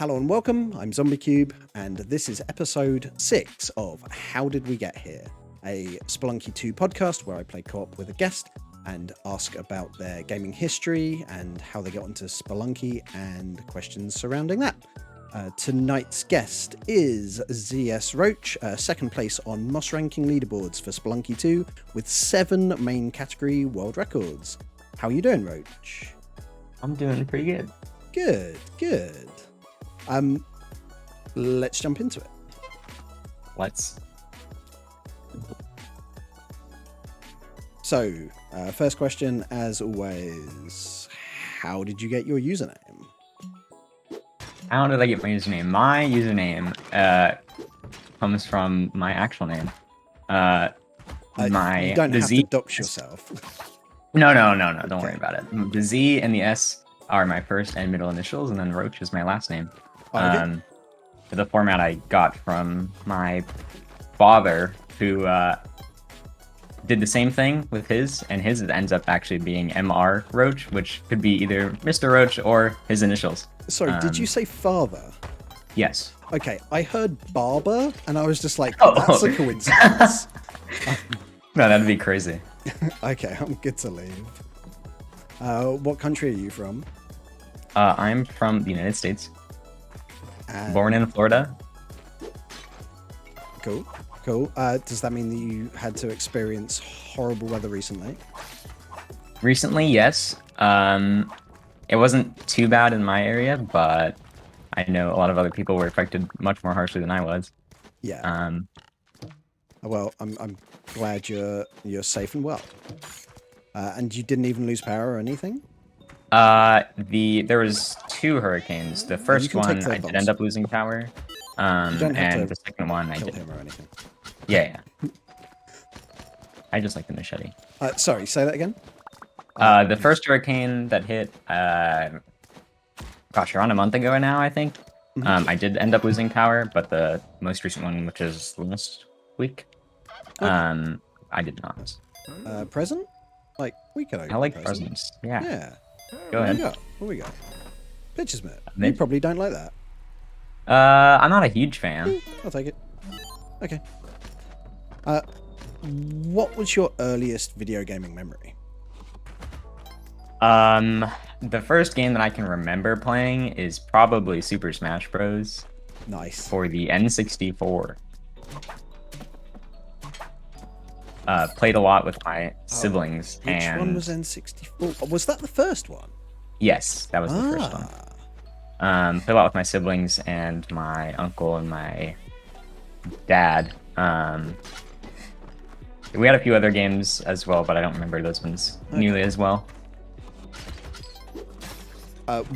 Hello and welcome, I'm ZombieCube, and this is episode 6 of How Did We Get Here? A Spelunky 2 podcast where I play co-op with a guest and ask about their gaming history and how they got into Spelunky and questions surrounding that. Tonight's guest is ZSRoach, second place on Moss ranking leaderboards for Spelunky 2 with 7 main category world records. How are you doing, Roach? I'm doing pretty good. Good. Let's jump into it. Let's. So, first question, as always, how did you get your username? How did I get my username? My username comes from my actual name. You don't have to dox yourself. No. Don't worry about it. The Z and the S are my first and middle initials, and then Roach is my last name. Okay. The format I got from my father, who did the same thing with his, and his ends up actually being MR Roach, which could be either Mr. Roach or his initials. Sorry, did you say father? Yes. Okay, I heard barber, and I was just like, Oh. that's a coincidence. No, that'd be crazy. Okay, I'm good to leave. What country are you from? I'm from the United States. And... Born in Florida. Cool. Does that mean that you had to experience horrible weather recently? Recently, yes. It wasn't too bad in my area, but I know a lot of other people were affected much more harshly than I was. Yeah. Well, I'm glad you're safe and well. And you didn't even lose power or anything? There was 2 hurricanes. The first one I did end up losing power. And the second one I didn't. Him or anything. Yeah. I just like the machete. Sorry, say that again? The first hurricane that hit, around a month ago now, I think. Mm-hmm. I did end up losing power, but the most recent one, which is last week, I did not. Present? Like, we could open I like presents. presents. Yeah. Yeah. Go ahead. What we got? Pictures, mate. You probably don't like that. I'm not a huge fan. I'll take it. Okay. What was your earliest video gaming memory? The first game that I can remember playing is probably Super Smash Bros. Nice. For the N64. Played a lot with my siblings. Which one was N64? Was that the first one? Yes, that was the first one. Played a lot with my siblings and my uncle and my dad. We had a few other games as well, but I don't remember those ones nearly as well.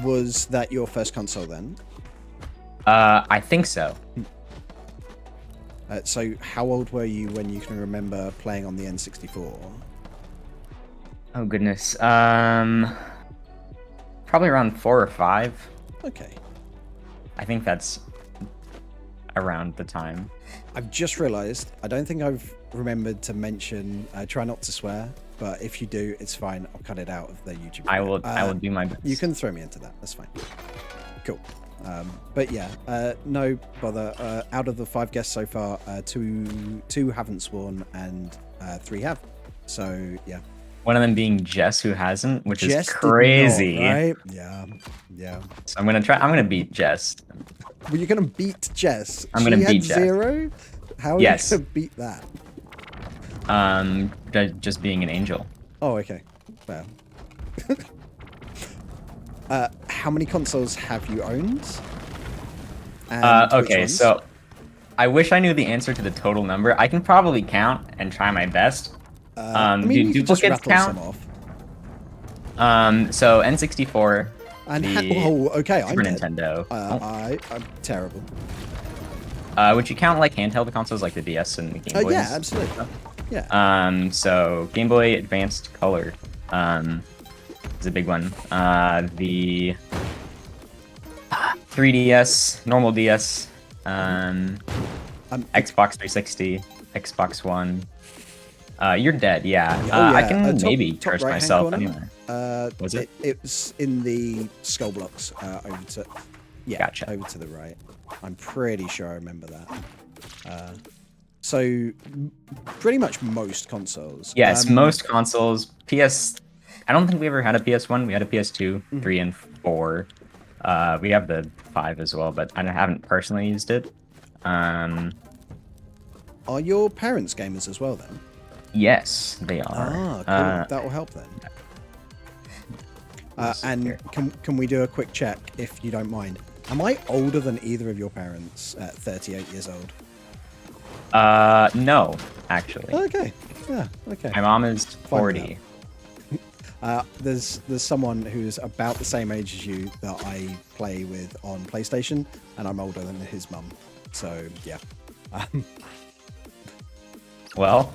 Was that your first console then? I think so. So how old were you when you can remember playing on the N64? Oh goodness. Probably around 4 or 5. Okay. I think that's around the time. I've just realised, I don't think I've remembered to mention, try not to swear, but if you do, it's fine. I'll cut it out of the YouTube. I will do my best. You can throw me into that. That's fine. Cool. But yeah, no bother. Out of the 5 guests so far, two haven't sworn and 3 have. So yeah. One of them being Jess, who hasn't, which is crazy. Not, right? Yeah. So I'm gonna beat Jess. Well, you're gonna beat Jess. I'm gonna beat Jess. 0? How are you gonna beat that? Just being an angel. Oh, okay. Well. How many consoles have you owned? Okay, so I wish I knew the answer to the total number. I can probably count and try my best. Do duplicates count? So N64. And okay, I'm Nintendo. I'm terrible. Would you count like handheld consoles like the DS and the Game Boys? Yeah, absolutely. Yeah. So Game Boy Advanced Color is a big one. The 3DS, normal DS, Xbox 360, Xbox One. You're dead, yeah. I can maybe curse myself anyway. Was it? It was in the skull blocks over to Yeah, Gotcha. over to the right. I'm pretty sure I remember that. So pretty much most consoles. Yes, most consoles. I don't think we ever had a PS1. We had a PS2, 3, and 4. We have the 5 as well, but I haven't personally used it. Are your parents gamers as well then? Yes, they are. Ah, cool. That will help then. And can we do a quick check, if you don't mind? Am I older than either of your parents at 38 years old? No, actually. Okay. Yeah. Okay. My mom is 40. There's someone who's about the same age as you that I play with on PlayStation, and I'm older than his mum. So yeah. Well,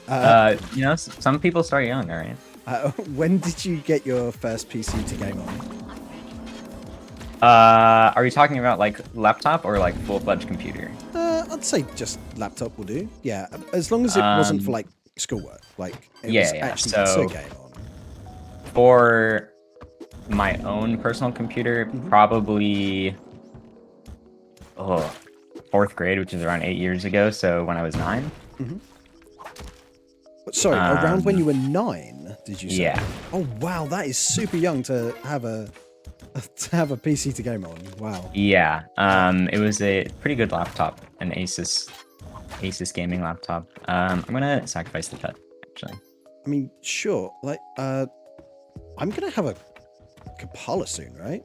some people start young, all right? When did you get your first PC to game on? Are we talking about like laptop or like full-fledged computer? I'd say just laptop will do. Yeah, as long as it wasn't for like schoolwork. Like it was actually to game on. For my own personal computer, probably fourth grade, which is around 8 years ago. So when I was 9. Sorry, around when you were 9, did you say? Yeah. Oh wow, that is super young to have a PC to game on. Wow. Yeah. It was a pretty good laptop, an Asus gaming laptop. I'm gonna sacrifice the pet, actually. I mean, sure. Like, I'm gonna have a Kapala soon, right?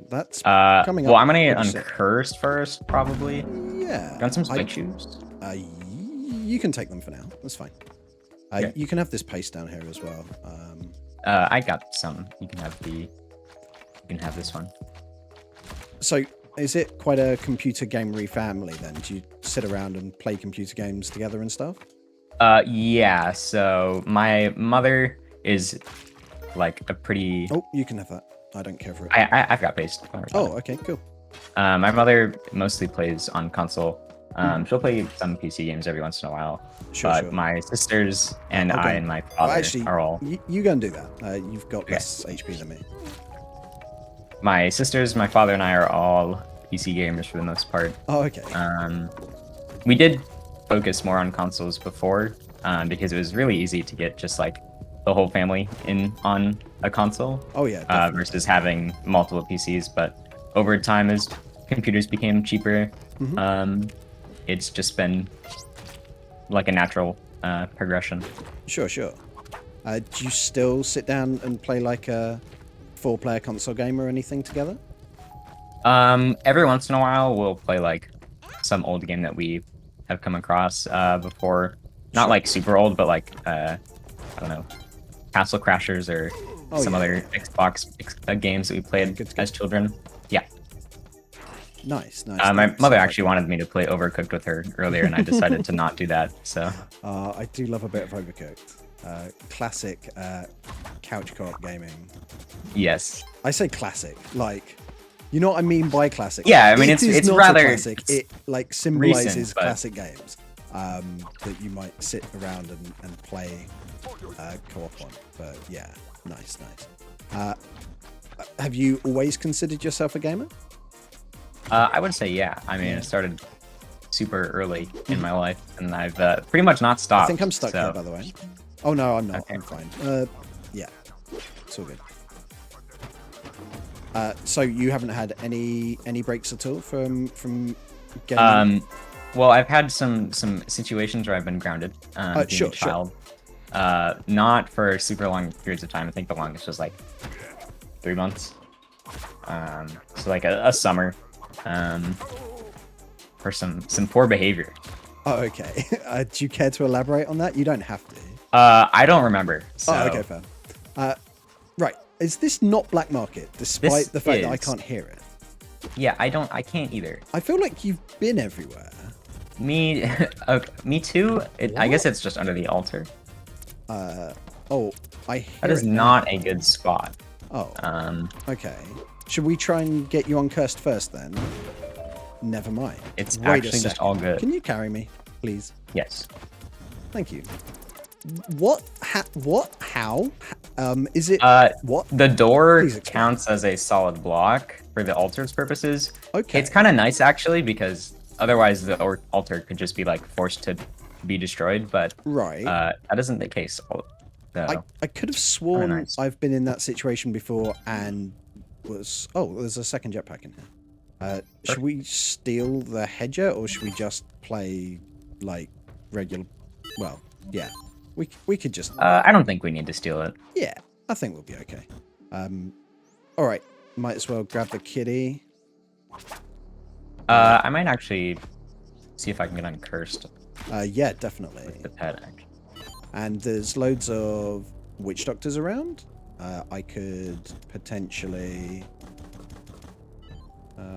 That's coming up. Well, I'm gonna get uncursed first, probably. Yeah. Got some spike shoes? You can take them for now. That's fine. You can have this paste down here as well. I got some. You can have this one. So, is it quite a computer gamery family then? Do you sit around and play computer games together and stuff? Yeah. So my mother is like a pretty. Oh, you can have that. I don't care for it. I've got paste. Oh, okay, cool. My mother mostly plays on console. She'll play some PC games every once in a while. Sure. My sisters and I and my father are all. You go and do that. You've got less HP than me. My sisters, my father, and I are all PC gamers for the most part. Oh, okay. We did focus more on consoles before because it was really easy to get just like the whole family in on a console. Oh yeah. Versus having multiple PCs. But over time, as computers became cheaper, it's just been like a natural progression. Sure. Do you still sit down and play like a 4-player console game or anything together? Every once in a while, we'll play like some old game that we have come across before. Not like super old, but like I don't know, Castle Crashers or some other Xbox games that we played as children. Yeah. Nice. My mother actually wanted me to play Overcooked with her earlier, and I decided to not do that. So. I do love a bit of Overcooked. Classic couch co-op gaming. Yes. I say classic, like, you know what I mean by classic? Yeah, I mean, it's not rather classic. It like symbolizes recent, classic games that you might sit around and play co-op on. But yeah, nice. Have you always considered yourself a gamer? I would say yeah. I mean, I started super early in my life, and I've pretty much not stopped. I think I'm stuck here, by the way. Oh no, I'm not. Okay. I'm fine. Yeah, it's all good. So you haven't had any breaks at all from gaming? Well, I've had some situations where I've been grounded. Being a child. Not for super long periods of time. I think the longest was like 3 months. So like a summer. For some poor behavior. Oh, okay. Do you care to elaborate on that? You don't have to. I don't remember. So. Oh, okay, fair. Right. Is this not Black Market, despite the fact that I can't hear it? Yeah, I can't either. I feel like you've been everywhere. Me too. I guess it's just under the altar. I hear that is not a good spot. Oh. Okay. Should we try and get you uncursed first then? Never mind. It's actually just all good. Can you carry me, please? Yes. Thank you. What? How? Is it what? The door Please explain. counts as a solid block for the altar's purposes. Okay. It's kind of nice actually because otherwise the altar could just be like forced to be destroyed, but Right. that isn't the case. So. I could have sworn nice. I've been in that situation before and was... Oh, there's a second jetpack in here. Should we steal the hedger or should we just play, like, regular... Well, yeah. We could just... I don't think we need to steal it. Yeah, I think we'll be okay. Alright. Might as well grab the kitty. I might actually see if I can get uncursed Yeah, definitely. with the pet, actually. And there's loads of witch doctors around. I could potentially...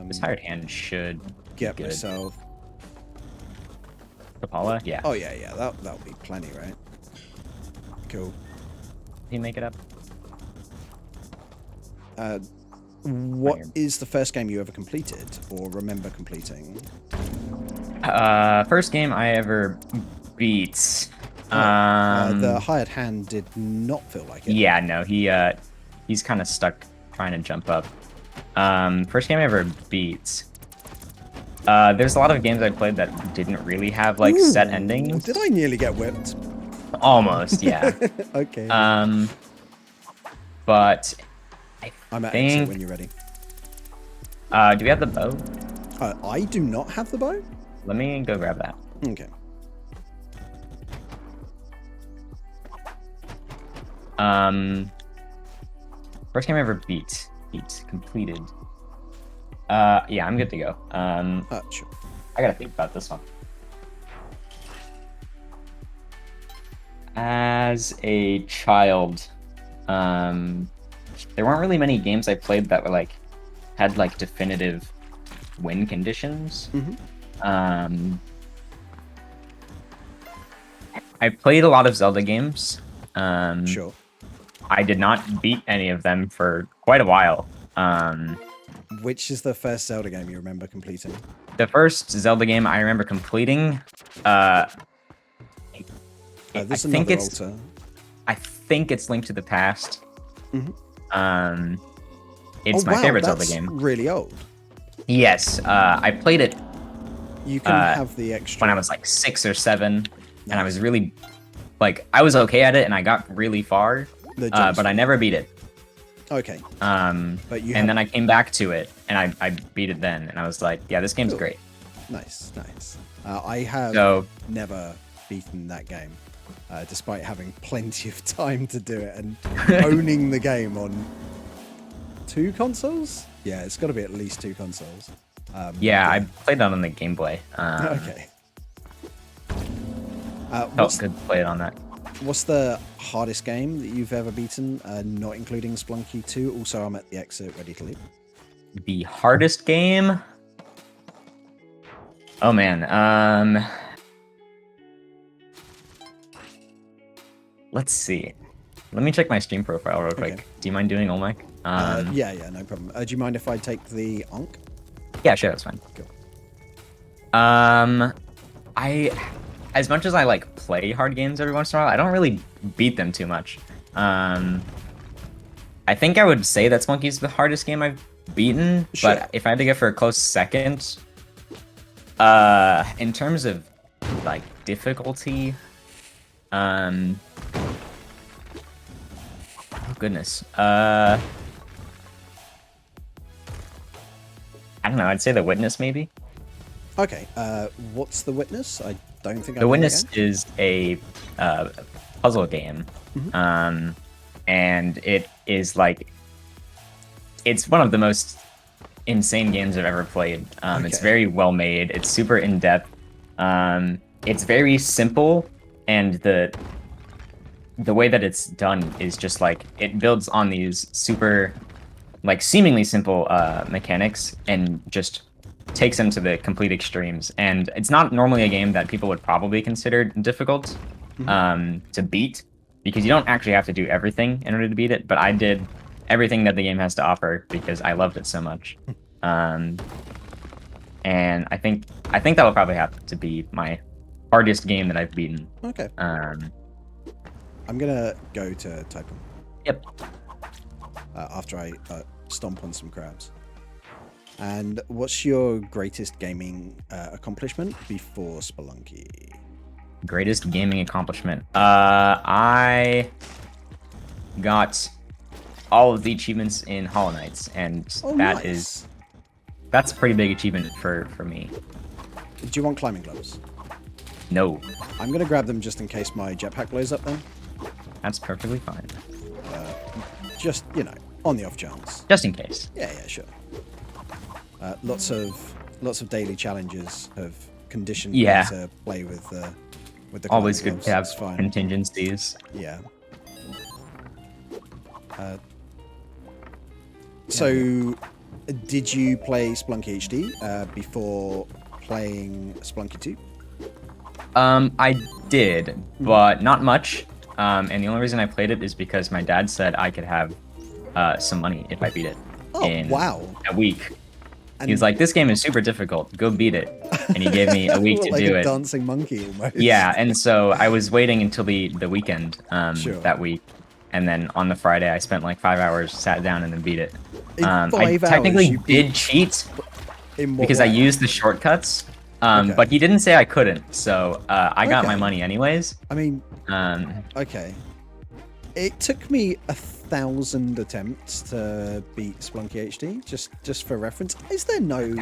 This hired hand should get be good. myself... Kapala? Yeah. Oh, yeah. That'll be plenty, right? Cool. Did he make it up? What is the first game you ever completed or remember completing? First game I ever beat. The hired hand did not feel like it. Yeah, no, he's kind of stuck trying to jump up. First game I ever beat. There's a lot of games I played that didn't really have like set endings. Did I nearly get whipped? Almost, yeah. Okay. But I'm at think... exit when you're ready. Do we have the bow? I do not have the bow. Let me go grab that. Okay. First game I ever beat completed. Yeah, I'm good to go. Sure. I gotta think about this one. As a child, there weren't really many games I played that were like had like definitive win conditions. I played a lot of Zelda games. Sure. I did not beat any of them for quite a while. Which is the first Zelda game you remember completing? The first Zelda game I remember completing, This is another altar. I think it's Link to the Past. It's my wow, favorite Zelda that's game. Really old. Yes, I played it. You can have the extra when I was like 6 or 7, and I was really like I was okay at it, and I got really far, but I never beat it. Okay. But then I came back to it, and I beat it then, and I was like, yeah, this game's great. Nice. I have never beaten that game, despite having plenty of time to do it and owning the game on 2 consoles. Yeah, it's got to be at least 2 consoles. Yeah, I played that on the Game Boy. Okay. Felt good to play it on that. What's the hardest game that you've ever beaten, not including Spelunky 2? Also, I'm at the exit, ready to leave. The hardest game? Oh, man. Let's see. Let me check my Steam profile real quick. Okay. Do you mind doing Olmec? Yeah, no problem. Do you mind if I take the Onk? Yeah, sure, that's fine. Cool. As much as I like play hard games every once in a while, I don't really beat them too much. I think I would say that Spelunky's the hardest game I've beaten, Sure. but if I had to go for a close second, in terms of like difficulty, oh goodness, I don't know. I'd say The Witness maybe. Okay. What's The Witness? I don't think I The know Witness that game. is a puzzle game, and it is like it's one of the most insane games I've ever played. It's very well made. It's super in depth. It's very simple, and the way that it's done is just like it builds on these super like seemingly simple mechanics and just takes them to the complete extremes. And it's not normally a game that people would probably consider difficult to beat, because you don't actually have to do everything in order to beat it, but I did everything that the game has to offer because I loved it so much. And I think that'll probably have to be my hardest game that I've beaten. Okay. I'm gonna go to type them. Yep. After I stomp on some crabs. And what's your greatest gaming accomplishment before Spelunky? Greatest gaming accomplishment. I got all of the achievements in Hollow Knights, and Nice. that's a pretty big achievement for me. Do you want climbing gloves? No, I'm going to grab them just in case my jetpack blows up then. that's perfectly fine. Just, on the off chance. Just in case. Yeah, sure. Lots of daily challenges have conditioned me to play with the Always climbing good to have gloves. It's fine. contingencies. Yeah. So, did you play Spelunky HD before playing Spelunky 2? I did, but not much. And the only reason I played it is because my dad said I could have some money if I beat it in a week. And he was like, "This game is super difficult. Go beat it." And he gave me a week to like do a it. dancing monkey almost. Yeah, and so I was waiting until the weekend that week, and then on the Friday I spent like 5 hours, sat down, and then beat it. I technically did cheat because I used the shortcuts, but he didn't say I couldn't, so I got my money anyways. I mean, okay. It took me 1,000 attempts to beat Spelunky HD, just for reference. Is there no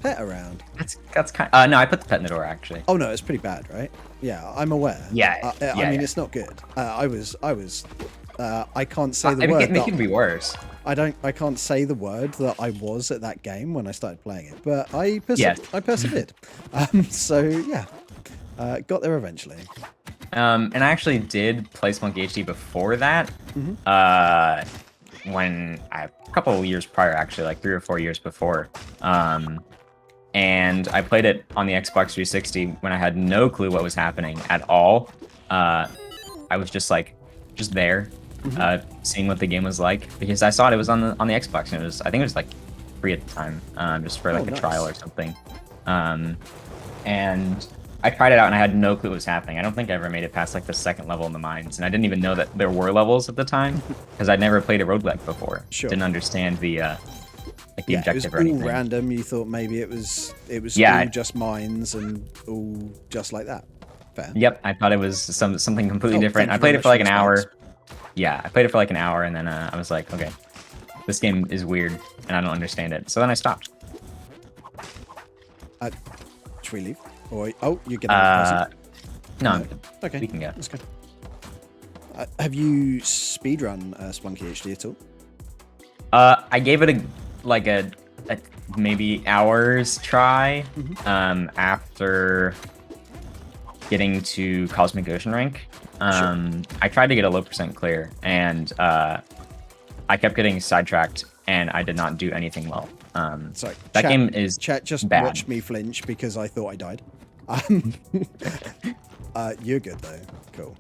pet around? That's kind of, no, I put the pet in the door, actually. Oh no, it's pretty bad, right? Yeah, I'm aware. Yeah. I mean, it's not good. I can't say the word. It could be worse. I can't say the word that I was at that game when I started playing it, but I persevered. So yeah, got there eventually. And I actually did play Spelunky HD before that. When a couple of years prior, actually, like 3 or 4 years before. And I played it on the Xbox 360 when I had no clue what was happening at all. I was just there, seeing what the game was like, because I saw it was on the Xbox, and I think it was like free at the time, just for like a trial or something. And I tried it out and I had no clue what was happening. I don't think I ever made it past like the second level in the mines, and I didn't even know that there were levels at the time because I'd never played a roguelike before. Sure. Didn't understand the objective or anything. It was anything. all random. You thought maybe it was all just mines and all just like that. Fair. Yep, I thought it was something completely different. I played it for like an hour. Yeah, I played it for like an hour, and then I was like, okay, this game is weird and I don't understand it. So then I stopped. Should we leave? Or you're getting a No, I'm good. Okay, we can go. Let's go. Have you speedrun Spelunky HD at all? I gave it a maybe hours try after getting to Cosmic Ocean rank. I tried to get a low percent clear, and I kept getting sidetracked, and I did not do anything well. Sorry, that game is chat just bad. Watched me flinch because I thought I died. You're good though. Cool.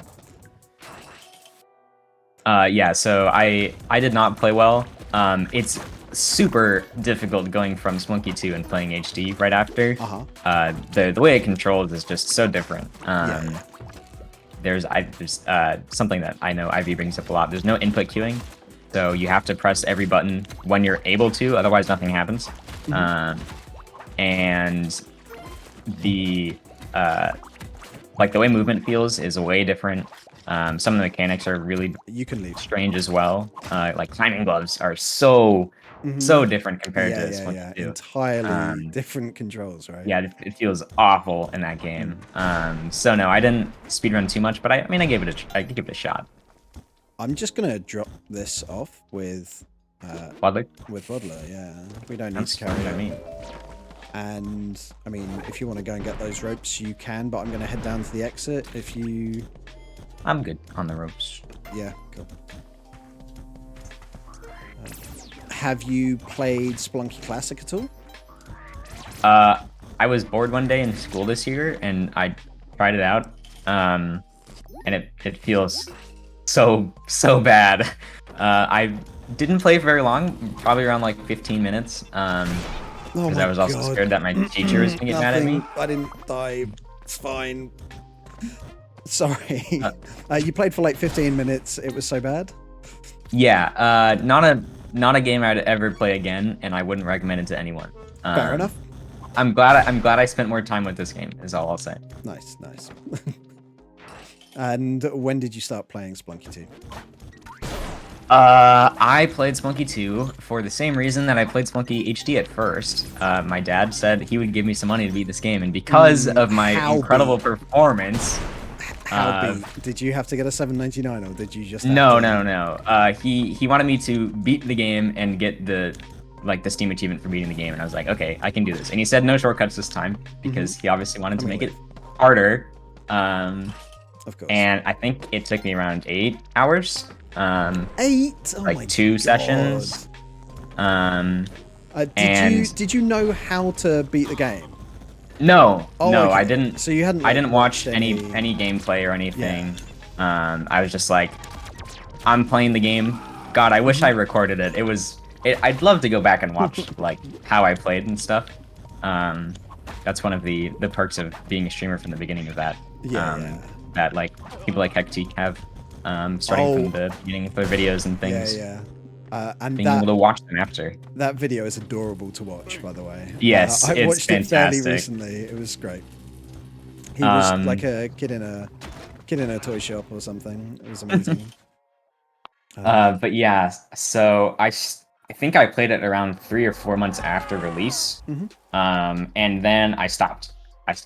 Yeah, so I did not play well. It's super difficult going from Spelunky 2 and playing HD right after. The way it controls is just so different. There's something that I know Ivy brings up a lot. There's no input queuing, so you have to press every button when you're able to, otherwise nothing happens. And the the way movement feels is way different. Some of the mechanics are really strange as well. Like climbing gloves are so different compared to this one. Entirely different controls, right? Yeah, it feels awful in that game. So no, I didn't speedrun too much, but I mean, I gave it a shot. I'm just gonna drop this off with Waddler? With Waddler, yeah. We don't need to carry it. And I mean, if you want to go and get those ropes, you can. But I'm gonna head down to the exit. If you, I'm good on the ropes. Yeah, cool. Have you played Spelunky Classic at all? I was bored one day in school this year, and I tried it out. And it feels so bad. I didn't play for very long, probably around like 15 minutes. Because I was also scared that my teacher was gonna get mad at me. I didn't die. It's fine. Sorry. You played for like 15 minutes. It was so bad. Yeah, not a game I'd ever play again, and I wouldn't recommend it to anyone. Fair enough. I'm glad I spent more time with this game. Is all I'll say. Nice. And when did you start playing Spelunky 2? I played Spelunky 2 for the same reason that I played Spelunky HD at first. My dad said he would give me some money to beat this game, and because of my incredible performance. How beat? Did you have to get a 799 or did you just? No. He wanted me to beat the game and get the Steam achievement for beating the game, and I was like, okay, I can do this. And he said no shortcuts this time because he obviously wanted to make it harder. Of course. And I think it took me around 8 hours. 8? Oh like my 2 God. sessions. Did you know how to beat the game? No, okay. I didn't. So you hadn't. I didn't watch any gameplay or anything. Yeah. I was just like, I'm playing the game. God, I wish I recorded it. I'd love to go back and watch like how I played and stuff. That's one of the perks of being a streamer from the beginning of that. Yeah. That like people like Hectique have, starting from the beginning of their videos and things. Yeah. And being able to watch them after. That video is adorable to watch, by the way. Yes, I it's watched fantastic. it fairly recently. It was great. He was like a kid in a toy shop or something. It was amazing. But yeah, so I think I played it around 3 or 4 months after release. And then I stopped.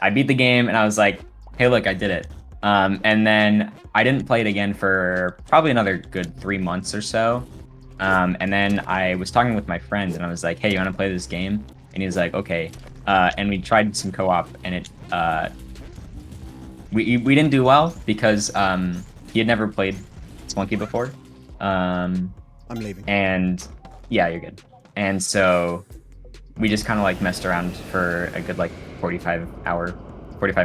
I beat the game and I was like, hey, look, I did it. And then I didn't play it again for probably another good 3 months or so. And then I was talking with my friend and I was like, hey, you want to play this game? And he was like, okay. And we tried some co-op and it, we didn't do well because, he had never played Spelunky before. I'm leaving. And yeah, you're good. And so we just kind of like messed around for a good like 45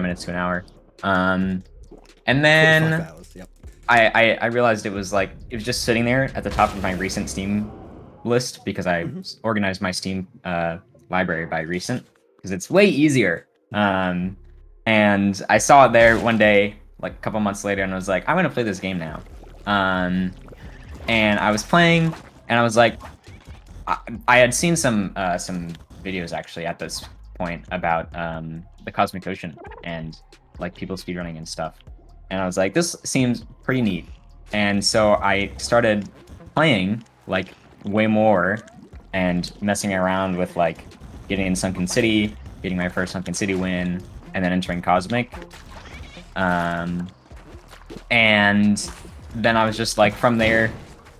minutes to an hour. And then hours, yep. I realized it was just sitting there at the top of my recent Steam list because I organized my Steam library by recent because it's way easier. And I saw it there one day, like a couple months later, and I was like, I'm gonna play this game now. And I was playing, and I was like, I had seen some videos actually at this point about the Cosmic Ocean and like people speedrunning and stuff. And I was like, this seems pretty neat. And so I started playing like way more and messing around with like getting in Sunken City, getting my first Sunken City win, and then entering Cosmic. And then I was just like, from there,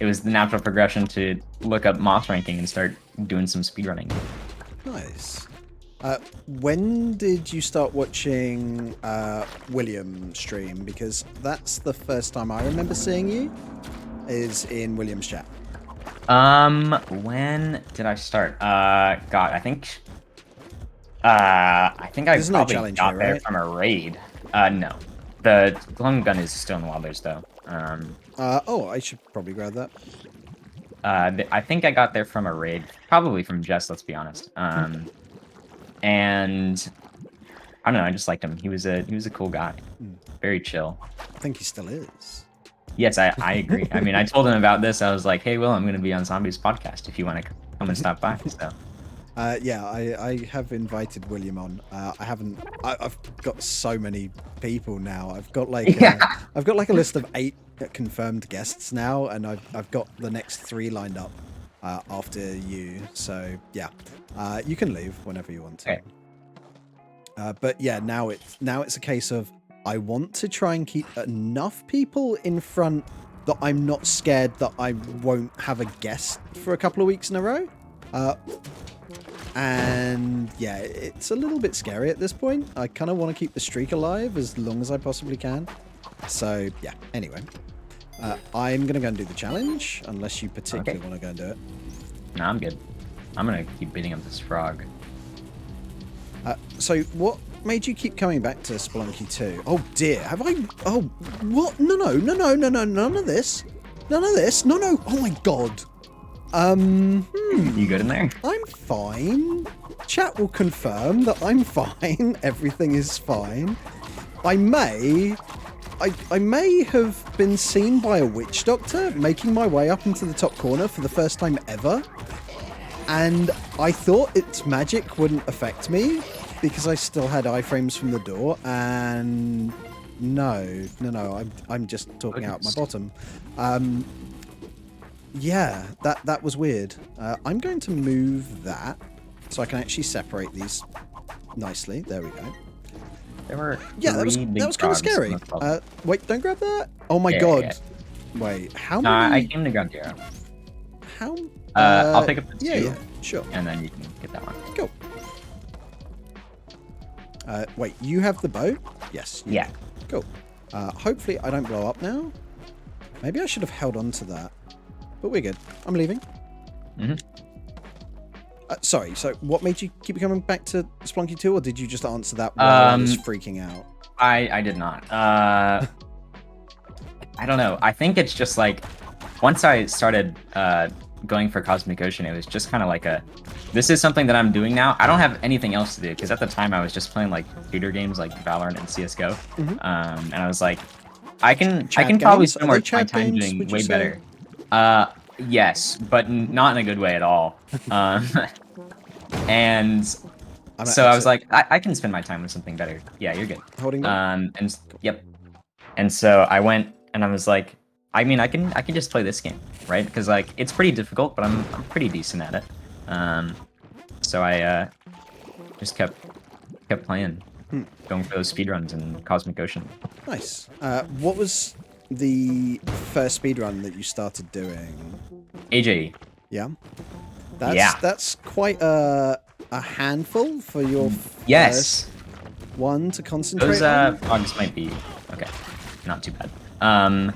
it was the natural progression to look up Moss ranking and start doing some speedrunning. Nice. When did you start watching William stream? Because that's the first time I remember seeing you, is in William's chat. When did I start? God, I think I probably got there from a raid. No. The glowing gun is still in the Wilders, though. I should probably grab that. I think I got there from a raid, probably from Jess, let's be honest. And I don't know, I just liked him. He was a cool guy. Very chill. I think he still is. Yes, I agree. I mean, I told him about this. I was like, hey, Will, I'm going to be on Zombies podcast if you want to come and stop by. So. Yeah, I have invited William on. I've got so many people now. I've got like a list of 8 confirmed guests now, and I've got the next 3 lined up after you. So yeah, you can leave whenever you want to. Okay. But yeah, now it's a case of I want to try and keep enough people in front that I'm not scared that I won't have a guest for a couple of weeks in a row. And yeah, it's a little bit scary at this point. I kind of want to keep the streak alive as long as I possibly can. So yeah, anyway. I'm going to go and do the challenge, unless you particularly want to go and do it. No, I'm good. I'm going to keep beating up this frog. So what made you keep coming back to Spelunky 2? Oh dear, have I... Oh, what? No, none of this. None of this. No. Oh my god. You good in there? I'm fine. Chat will confirm that I'm fine. Everything is fine. I may I may have been seen by a witch doctor making my way up into the top corner for the first time ever. And I thought its magic wouldn't affect me because I still had iframes from the door. And no, I'm just talking out my bottom. Yeah, that was weird. I'm going to move that so I can actually separate these nicely. There we go. There were that was kind of scary. Wait, don't grab that. Oh my god. Yeah. Wait, how many? I came to grab the arrow. How? I'll pick up the two. Yeah, sure. And then you can get that one. Cool. Wait, you have the bow? Yes. Yeah. Cool. Hopefully I don't blow up now. Maybe I should have held on to that. But we're good. I'm leaving. Sorry, so what made you keep coming back to Spelunky 2, or did you just answer that while I was freaking out? I did not. I don't know. I think it's just like, once I started going for Cosmic Ocean, it was just kind of like this is something that I'm doing now. I don't have anything else to do, because at the time I was just playing like shooter games like Valorant and CSGO. And I was like, I can probably spend more time doing way better. Yes, but not in a good way at all. And so I was like, I can spend my time with something better. Yeah, you're good. Holding down? Yep. And so I went and I was like, I mean, I can just play this game, right? Because like it's pretty difficult, but I'm pretty decent at it. So I just kept playing, going for those speedruns in Cosmic Ocean. Nice. What was the first speedrun that you started doing? AJE. Yeah. That's quite a handful for your first one to concentrate Those frogs might be okay. Not too bad.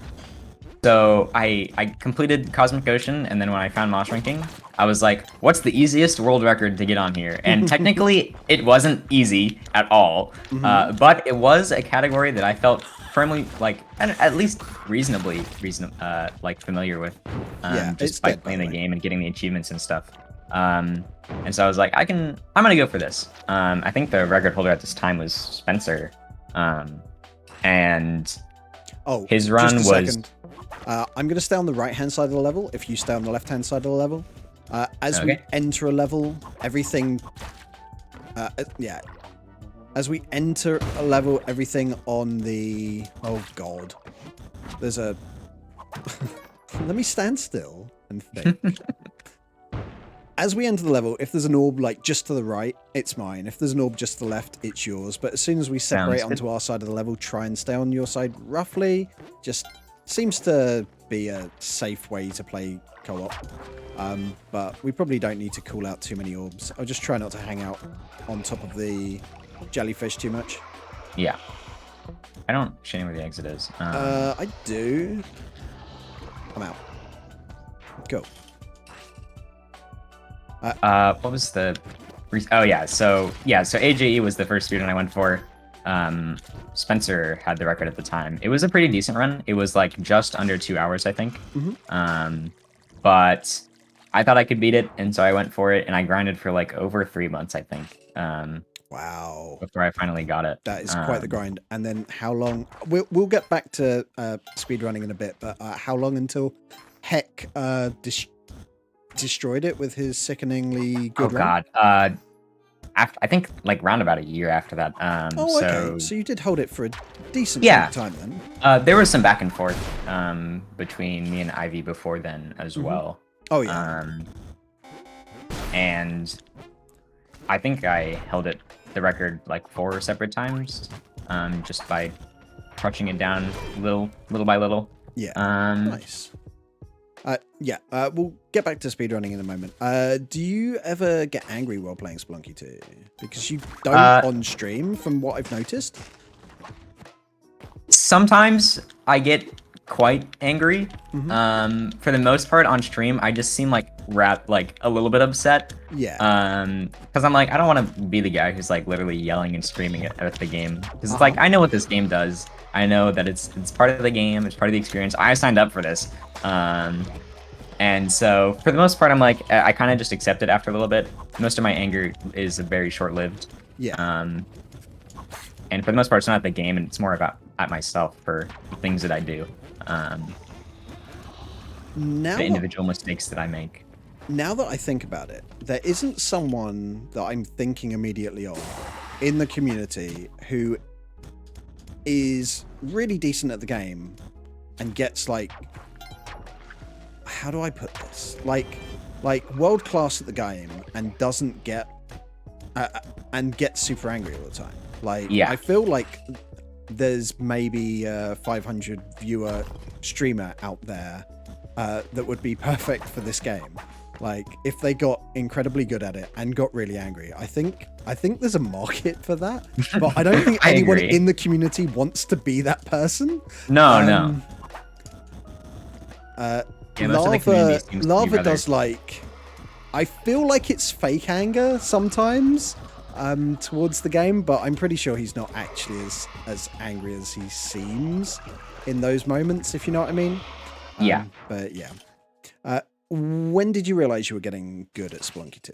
So I completed Cosmic Ocean, and then when I found Mosh Ranking, I was like, what's the easiest world record to get on here? And technically, it wasn't easy at all. But it was a category that I felt firmly, like, at least reasonably like familiar with, just by playing the game and getting the achievements and stuff. And so I was like, I'm gonna go for this. I think the record holder at this time was Spencer, and his run was. Second. I'm gonna stay on the right-hand side of the level. If you stay on the left-hand side of the level, as we enter a level, everything. As we enter a level, everything on the... Oh, God. There's a... Let me stand still and think. As we enter the level, if there's an orb, like, just to the right, it's mine. If there's an orb just to the left, it's yours. But as soon as we separate onto our side of the level, try and stay on your side roughly. Just seems to be a safe way to play co-op. But we probably don't need to call out too many orbs. I'll just try not to hang out on top of the... jellyfish too much. Yeah. I don't show you where the exit is. I do. I'm out. Go. What was the... Oh, yeah. So AJE was the first speedrun I went for. Spencer had the record at the time. It was a pretty decent run. It was like just under 2 hours, I think. But I thought I could beat it, and so I went for it, and I grinded for like over 3 months, I think. Wow. Before I finally got it. That is quite the grind. And then how long... We'll get back to speedrunning in a bit, but how long until Heck destroyed it with his sickeningly good run? God. I think like round about a year after that. Okay. So you did hold it for a decent chunk of time then. There was some back and forth between me and Ivy before then as well. Oh, yeah. And I think I held the record like 4 separate times, just by crushing it down little by little. Yeah. Nice. We'll get back to speedrunning in a moment. Do you ever get angry while playing Spelunky 2? Because you don't on stream, from what I've noticed. Sometimes I get quite angry. For the most part on stream, I just seem like a little bit upset. Yeah. Because I'm like, I don't want to be the guy who's like literally yelling and screaming at the game. Because it's like, I know what this game does. I know that it's part of the game. It's part of the experience. I signed up for this. And so for the most part, I'm like, I kind of just accept it after a little bit. Most of my anger is very short-lived. Yeah. And for the most part, it's not the game, and it's more about at myself for the things that I do, the individual mistakes that I make. Now that I think about it, there isn't someone that I'm thinking immediately of in the community who is really decent at the game and gets like, how do I put this? Like world class at the game and doesn't get and gets super angry all the time. Like, I feel like there's maybe a 500 viewer streamer out there that would be perfect for this game. Like, if they got incredibly good at it and got really angry, I think there's a market for that. But I don't think anyone in the community wants to be that person. No. Lava does like, I feel like it's fake anger sometimes towards the game, but I'm pretty sure he's not actually as angry as he seems in those moments, if you know what I mean. Yeah. But yeah. When did you realize you were getting good at Spelunky 2?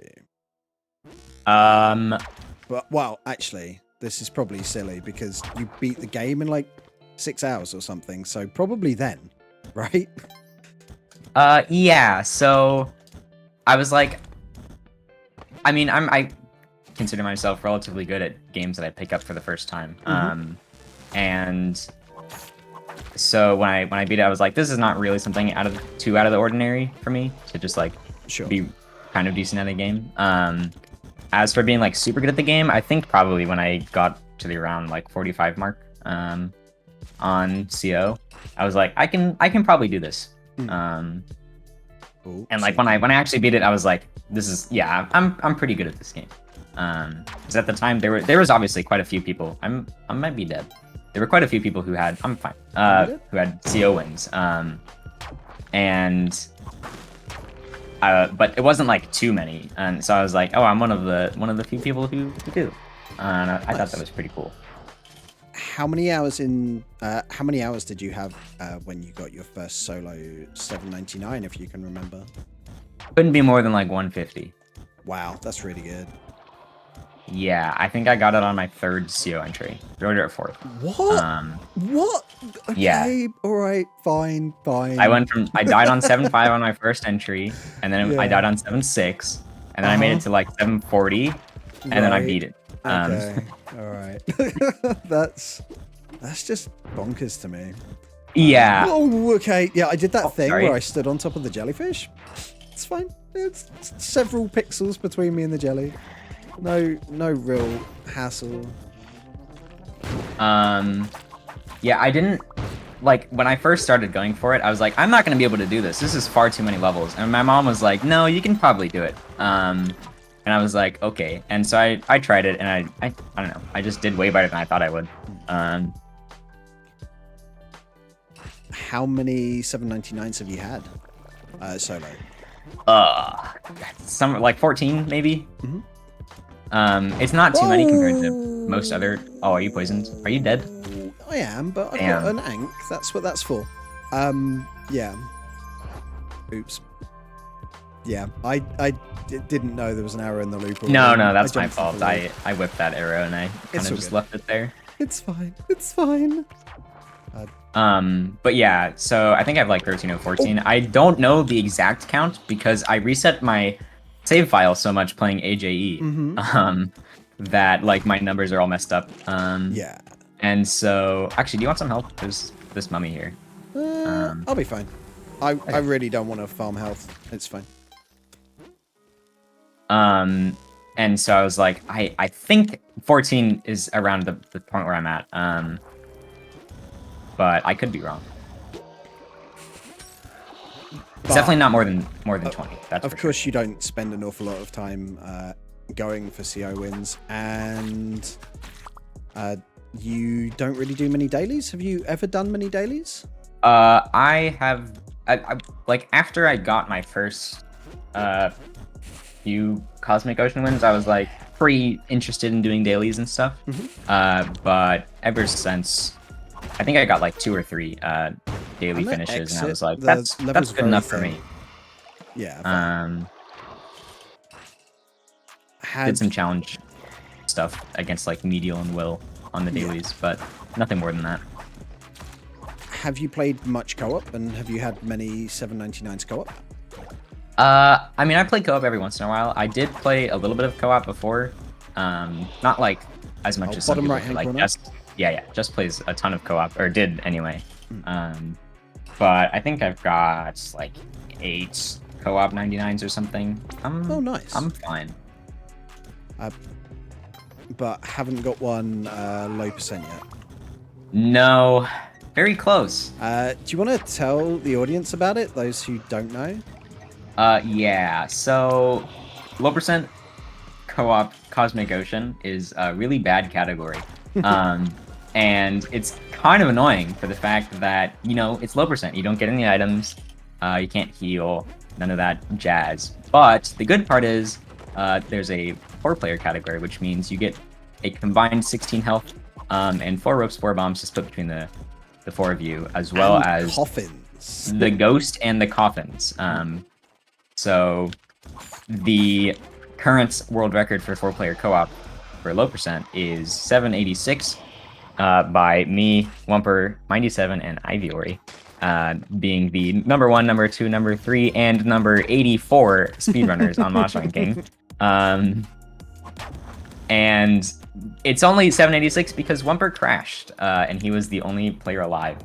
Well, actually, this is probably silly because you beat the game in like 6 hours or something, so probably then, right? Yeah, so I was like, I mean, I consider myself relatively good at games that I pick up for the first time. And so when I beat it, I was like, this is not really something too out of the ordinary for me to just like be kind of decent at a game. As for being like super good at the game, I think probably when I got to the around like 45 mark on CO, I was like, I can probably do this. And like when I actually beat it, I was like, this is, yeah, I'm pretty good at this game. Because at the time there was obviously quite a few people. I might be dead. There were quite a few people who had who had CO wins. But it wasn't like too many, and so I was like, oh, I'm one of the few people who do. And I thought that was pretty cool. How many hours did you have when you got your first solo 799, if you can remember? Couldn't be more than like 150. Wow, that's really good. Yeah, I think I got it on my 3rd CO entry. Third or 4th. What? What? Okay, yeah. All right, fine. I died on 7.5 on my first entry, and then I died on 7.6, and then I made it to like 740, and then I beat it. Okay, all right. That's just bonkers to me. Yeah. Oh, okay. Yeah, I did that thing where I stood on top of the jellyfish. It's fine. It's several pixels between me and the jelly. No real hassle. Yeah, I didn't like when I first started going for it. I was like, I'm not gonna be able to do this. This is far too many levels. And my mom was like, no, you can probably do it. And I was like, okay. And so I tried it, and I don't know. I just did way better than I thought I would. How many 799s have you had solo? Some like 14 maybe. It's not too many compared to most other. Oh, are you poisoned? Are you dead? I am, but I've got an Ankh. That's what that's for. Yeah. Oops. Yeah, I didn't know there was an arrow in the loop. No, that's my fault. I whipped that arrow and I kind of just left it there. It's fine. It's fine. But yeah, so I think I have like 13 or 14. I don't know the exact count because I reset my save file so much playing AJE, that like my numbers are all messed up. Yeah. And so, actually, do you want some help? There's this mummy here. I'll be fine. I really don't want to farm health. It's fine. And so I was like, I think 14 is around the point where I'm at. But I could be wrong. It's definitely not more than 20. That's of course, you don't spend an awful lot of time going for CO wins, and you don't really do many dailies. Have you ever done many dailies? I have. I like after I got my first few Cosmic Ocean wins, I was like pretty interested in doing dailies and stuff. But ever since, I think I got like 2 or 3 daily finishes, and I was like, that's good enough for me. Yeah. Did some challenge stuff against like Medial and Will on the dailies, but nothing more than that. Have you played much co-op, and have you had many 799s co-op? I mean, I play co-op every once in a while. I did play a little bit of co-op before, not like as much as some people. Like just plays a ton of co-op, or did anyway. But I think I've got like 8 co-op 99s or something. Oh, nice. I'm fine. But haven't got one low percent yet. No, very close. Do you want to tell the audience about it, those who don't know? Yeah, so low percent co-op Cosmic Ocean is a really bad category. And it's kind of annoying for the fact that, you know, it's low percent. You don't get any items, you can't heal, none of that jazz. But the good part is there's a 4-player category, which means you get a combined 16 health and 4 ropes, 4 bombs to split between the 4 of you, as well as coffins. The ghost and the coffins. So the current world record for 4-player co-op for low percent is 786 by me, Wumper, Mindy7, and Ivyori, being the number 1, number 2, number 3, and number 84 speedrunners on Mosh Ranking. And it's only 786 because Wumper crashed, and he was the only player alive.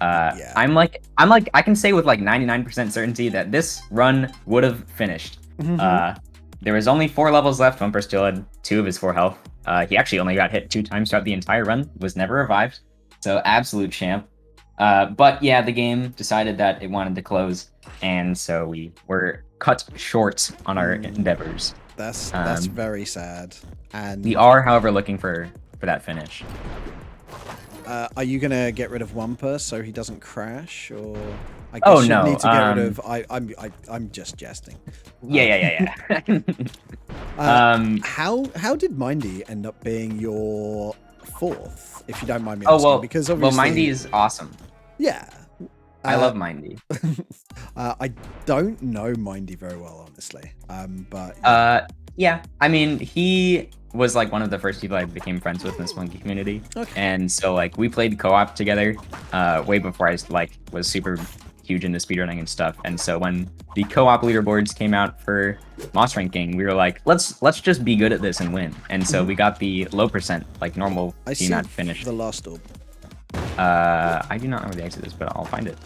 Yeah. I'm like, I can say with like 99% certainty that this run would have finished. There was only 4 levels left. Wumper still had 2 of his 4 health. He actually only got hit 2 times throughout the entire run, was never revived. So absolute champ. But yeah, the game decided that it wanted to close, and so we were cut short on our endeavors. That's very sad. And we are, however, looking for that finish. Are you gonna get rid of Wumper so he doesn't crash, or I guess you need to get rid of? I'm just jesting. Yeah. How did Mindy end up being your 4th, if you don't mind me asking? Because obviously, Mindy is awesome. Yeah. I love Mindy. I don't know Mindy very well, honestly. But yeah, I mean, he was like one of the first people I became friends with in the Spelunky community. Okay. And so like we played co-op together way before I like was super huge into speedrunning and stuff. And so when the co-op leaderboards came out for Moss Ranking, we were like, let's just be good at this and win. And so we got the low percent, like normal team finish. The last orb. I do not know where the exit is, but I'll find it.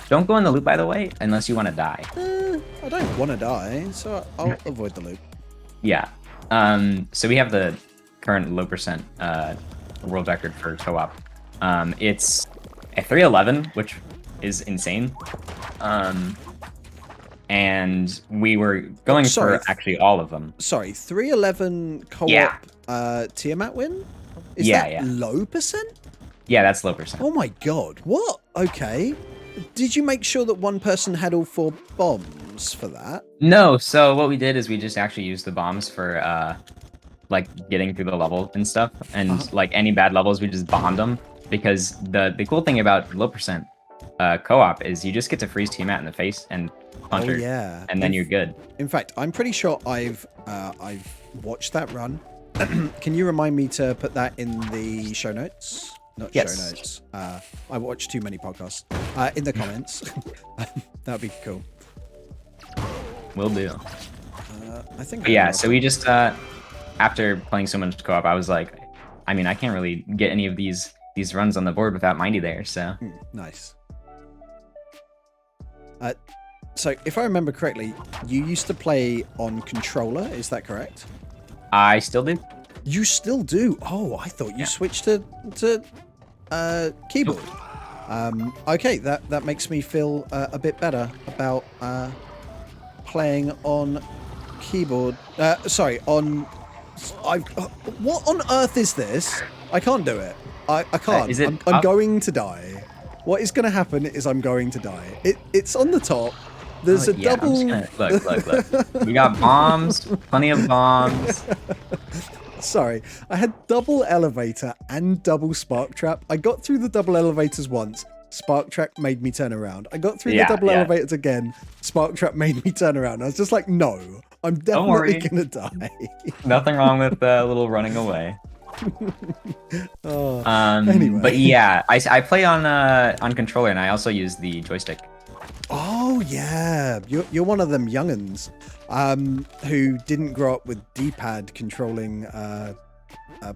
Don't go in the loop, by the way, unless you want to die. I don't want to die, so I'll avoid the loop. Yeah. So we have the current low percent world record for co-op. It's a 311, which is insane. And we were going for actually all of them. Sorry, 311 co-op Tiamat win? Is that low percent? Yeah, that's low percent. Oh my god, what? Okay. Did you make sure that one person had all 4 bombs for that? No, so what we did is we just actually used the bombs for like getting through the level and stuff. And like any bad levels, we just bombed them. Because the cool thing about low percent co-op is you just get to freeze Tiamat in the face and punch her. Yeah. And then you're good. In fact, I'm pretty sure I've watched that run. Can you remind me to put that in the show notes? Not show notes. I watch too many podcasts. In the comments. That'd be cool. Will do. I think. But yeah, so we just after playing so much co-op, I was like, I mean, I can't really get any of these runs on the board without Mindy there. So nice. So if I remember correctly, you used to play on controller. Is that correct? I still do. You still do? Oh, I thought you switched to keyboard. Okay, that makes me feel a bit better about playing on keyboard. Sorry, on. What on earth is this? I can't do it. I can't. I'm going to die. What is going to happen is I'm going to die. It's on the top. There's a double. Look. We got bombs. Plenty of bombs. Sorry, I had double elevator and double spark trap. I got through the double elevators once. Spark trap made me turn around. I got through the double elevators again. Spark trap made me turn around. I was just like, no, I'm definitely gonna die. Nothing wrong with a little running away. Oh, anyway. But yeah, I play on controller, and I also use the joystick. Oh yeah, you're one of them young'uns who didn't grow up with D-pad controlling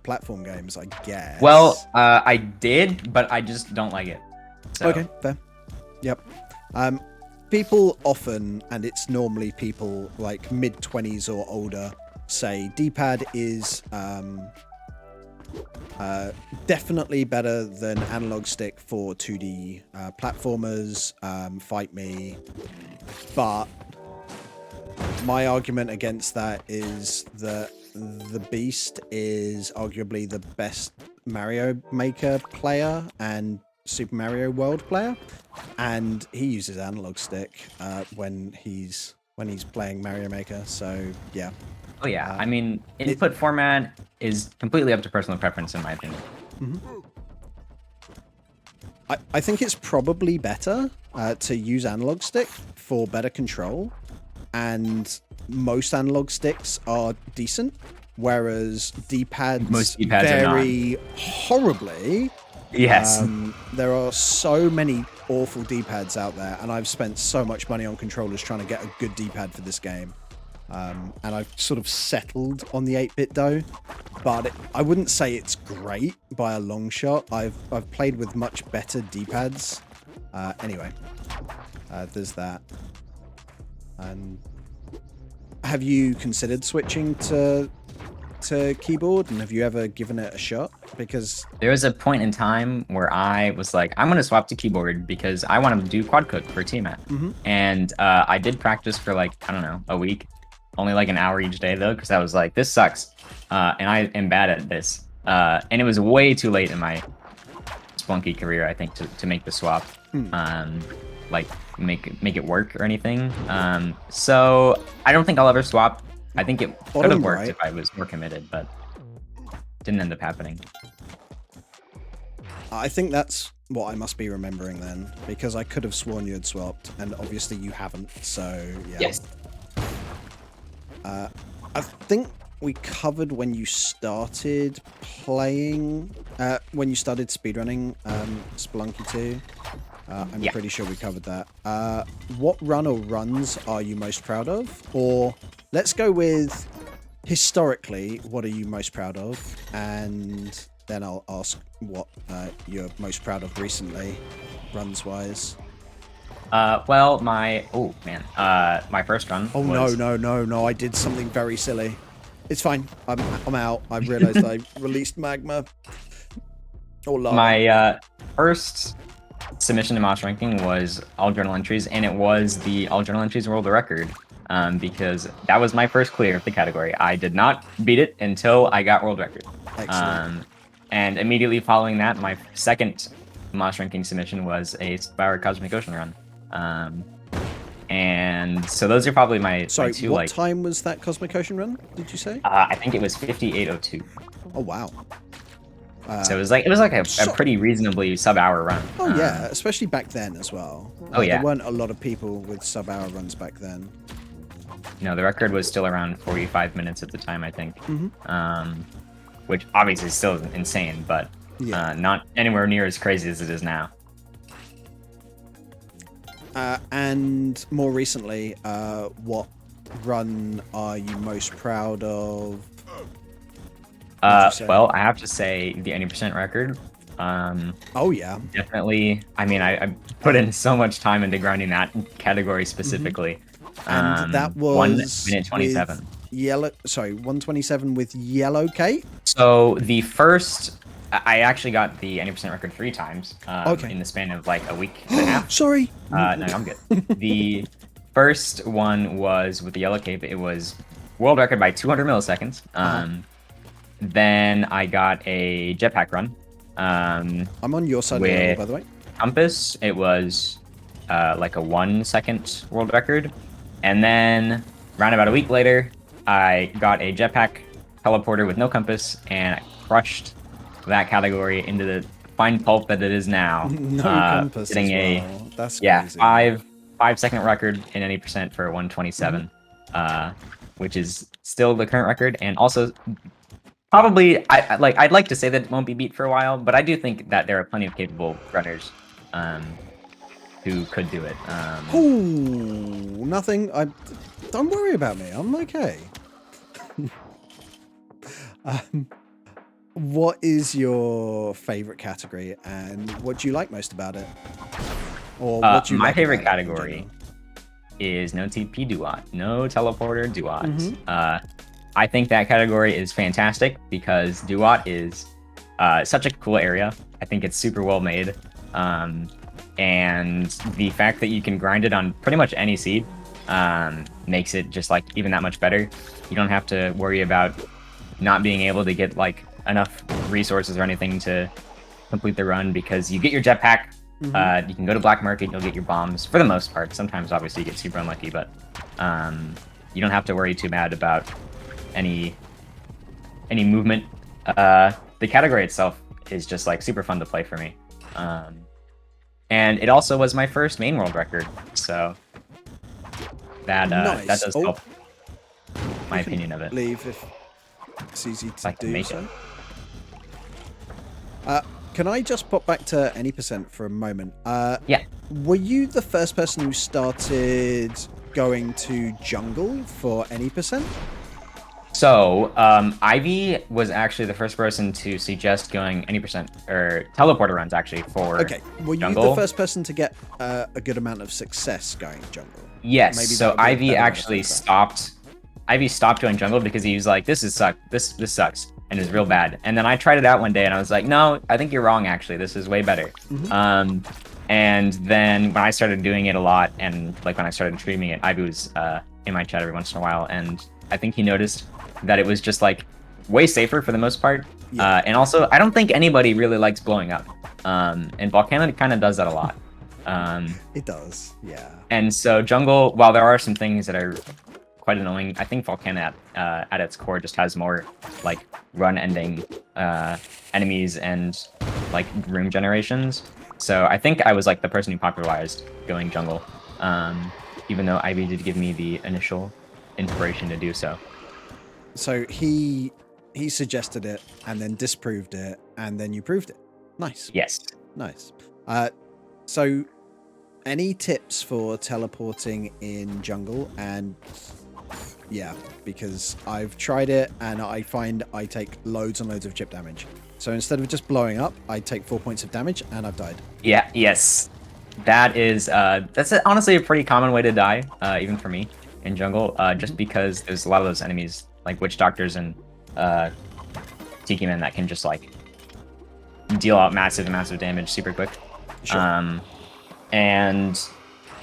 platform games, I guess. Well, I did, but I just don't like it. So. Okay, fair. Yep. People often, and it's normally people like mid-20s or older, say D-pad is definitely better than analog stick for 2D platformers, Fight Me, but my argument against that is that the Beast is arguably the best Mario Maker player and Super Mario World player, and he uses analog stick when he's playing Mario Maker, so yeah. Oh yeah, I mean, input format is completely up to personal preference, in my opinion. I think it's probably better to use analog stick for better control, and most analog sticks are decent, whereas Most D-pads D-pads vary horribly. Yes. There are so many awful D-pads out there, and I've spent so much money on controllers trying to get a good D-pad for this game. And I've sort of settled on the 8-bit dough, but I wouldn't say it's great by a long shot. I've played with much better D-pads. Anyway, there's that. And have you considered switching to keyboard, and have you ever given it a shot? Because there was a point in time where I was like, I'm gonna swap to keyboard because I want to do quad cook for TMAT. And I did practice for like, I don't know, a week, only like an hour each day though, because I was like, this sucks, and I am bad at this, and it was way too late in my Spelunky career, I think, to make the swap, like make it work or anything. So I don't think I'll ever swap. I think it could have worked if I was more committed, but didn't end up happening. I think that's what I must be remembering then, because I could have sworn you had swapped, and obviously you haven't, so yeah. Yes. I think we covered when you started playing, when you started speedrunning Spelunky 2. I'm pretty sure we covered that. What run or runs are you most proud of? Or let's go with historically, what are you most proud of? And then I'll ask what you're most proud of recently, runs-wise. Well, my first run. Oh was... no! I did something very silly. It's fine. I'm out. I realized I released magma. Or lava. My first submission to Mosh Ranking was all journal entries, and it was the all journal entries world record, because that was my first clear of the category. I did not beat it until I got world record. Excellent. And immediately following that, my second Mosh Ranking submission was a Spire Cosmic Ocean run. And so those are probably my two. What time was that Cosmic Ocean run? Did you say? I think it was 58:02. Oh wow. So it was like a pretty reasonably sub-hour run. Oh yeah, especially back then as well. Oh yeah. There weren't a lot of people with sub-hour runs back then. No, the record was still around 45 minutes at the time, I think. Which obviously is still insane, but not anywhere near as crazy as it is now. And more recently, what run are you most proud of? Well, I have to say the 80% record. Oh yeah, definitely. I mean, I put in so much time into grinding that category specifically. And that was 1 minute 27. Yellow. Sorry, 127 with Yellow Cape. So the first, I actually got the 80% record 3 times. Okay. In the span of like a week and a half. Sorry. No, I'm good. The first one was with the Yellow Cape. It was world record by 200 milliseconds. Then I got a jetpack run. I'm on your side of the level, by the way. Compass, it was like a 1 second world record. And then around about a week later, I got a jetpack teleporter with no compass, and I crushed that category into the fine pulp that it is now. No compass getting as well. That's crazy. Yeah, 5 second record in 80% for 127, which is still the current record, and also Probably, I'd like to say that it won't be beat for a while, but I do think that there are plenty of capable runners who could do it. Ooh, nothing. Don't worry about me. I'm okay. What is your favorite category, and what do you like most about it? Or what do you my like favorite about it in category general? is no TP duat, no teleporter duat. Mhm. I think that category is fantastic because duat is such a cool area. I think it's super well made. And the fact that you can grind it on pretty much any seed makes it just like even that much better. You don't have to worry about not being able to get like enough resources or anything to complete the run because you get your jetpack. You can go to Black Market, you'll get your bombs for the most part. Sometimes obviously you get super unlucky, but you don't have to worry too bad about any movement. The category itself is just like super fun to play for me. And it also was my first main world record, so that Nice. that does help my You can opinion of it. leave if it's easy to I can do make so. Can I just pop back to any percent for a moment? Yeah. Were you the first person who started going to jungle for any percent? So, Ivy was actually the first person to suggest going any percent or teleporter runs actually for Okay, were you jungle. the first person to get a good amount of success going jungle? Yes. Maybe so that would be a Ivy better way to actually put that. stopped. Ivy stopped going jungle because he was like, "This is suck. This sucks," and it was real bad. And then I tried it out one day, and I was like, "No, I think you're wrong. Actually, this is way better." And then when I started doing it a lot, and like when I started streaming it, Ivy was in my chat every once in a while, and I think he noticed that it was just like way safer for the most part. Yeah. And also, I don't think anybody really likes blowing up. And Volcano kind of does that a lot. It does, yeah. And so jungle, while there are some things that are quite annoying, I think Volcano at its core just has more like run-ending enemies and like room generations. So I think I was like the person who popularized going jungle, even though Ivy did give me the initial inspiration to do so. So he suggested it and then disproved it and then you proved it. Nice. Yes. Nice. So any tips for teleporting in jungle? And yeah, because I've tried it and I find I take loads and loads of chip damage. So instead of just blowing up, I take 4 points of damage and I've died. Yeah, yes. That is that's honestly a pretty common way to die, even for me in jungle, just because there's a lot of those enemies like witch doctors and Tiki Men that can just like deal out massive damage super quick. Sure. And